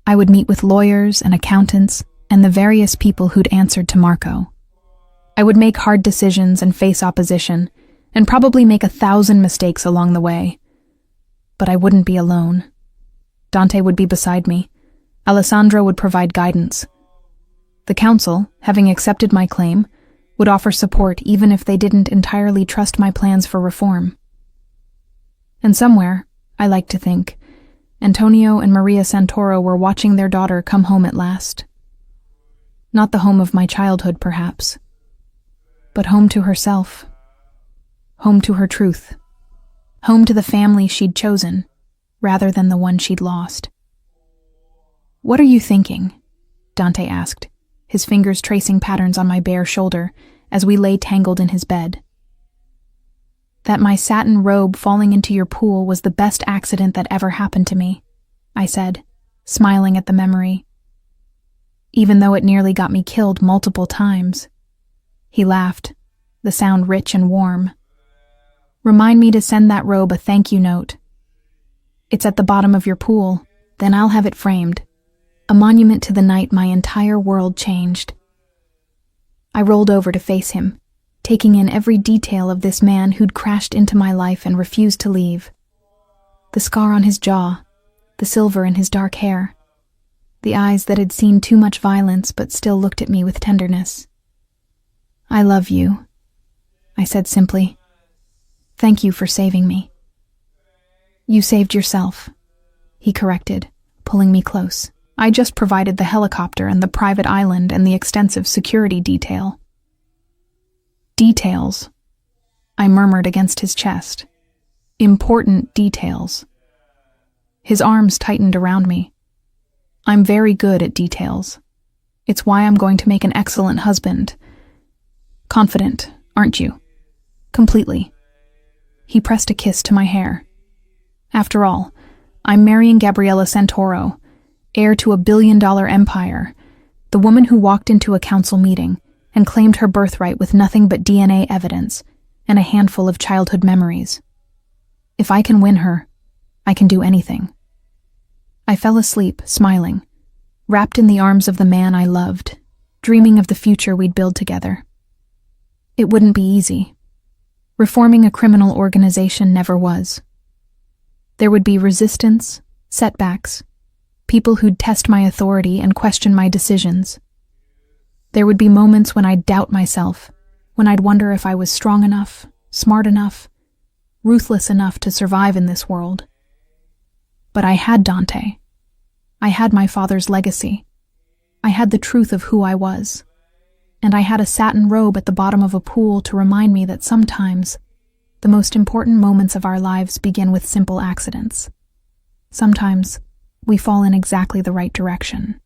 I would meet with lawyers and accountants and the various people who'd answered to Marco. I would make hard decisions and face opposition, and probably make 1,000 mistakes along the way. But I wouldn't be alone. Dante would be beside me. Alessandro would provide guidance. The council, having accepted my claim, would offer support even if they didn't entirely trust my plans for reform. And somewhere, I like to think, Antonio and Maria Santoro were watching their daughter come home at last. Not the home of my childhood, perhaps, but home to herself, home to her truth, home to the family she'd chosen, rather than the one she'd lost. "What are you thinking?" Dante asked, his fingers tracing patterns on my bare shoulder as we lay tangled in his bed. "That my satin robe falling into your pool was the best accident that ever happened to me," I said, smiling at the memory. "Even though it nearly got me killed multiple times." He laughed, the sound rich and warm. "Remind me to send that robe a thank you note. It's at the bottom of your pool, then I'll have it framed. A monument to the night my entire world changed." I rolled over to face him, taking in every detail of this man who'd crashed into my life and refused to leave. The scar on his jaw, the silver in his dark hair, the eyes that had seen too much violence but still looked at me with tenderness. "I love you," I said simply. "Thank you for saving me." "You saved yourself," he corrected, pulling me close. "I just provided the helicopter and the private island and the extensive security detail." "Details," I murmured against his chest. "Important details." His arms tightened around me. "I'm very good at details. It's why I'm going to make an excellent husband. Confident, aren't you?" "Completely." He pressed a kiss to my hair. "After all, I'm marrying Gabriella Santoro, heir to a billion-dollar empire, the woman who walked into a council meeting and claimed her birthright with nothing but DNA evidence and a handful of childhood memories. If I can win her, I can do anything." I fell asleep, smiling, wrapped in the arms of the man I loved, dreaming of the future we'd build together. It wouldn't be easy. Reforming a criminal organization never was. There would be resistance, setbacks, people who'd test my authority and question my decisions. There would be moments when I'd doubt myself, when I'd wonder if I was strong enough, smart enough, ruthless enough to survive in this world. But I had Dante. I had my father's legacy. I had the truth of who I was. And I had a satin robe at the bottom of a pool to remind me that sometimes the most important moments of our lives begin with simple accidents. Sometimes we fall in exactly the right direction.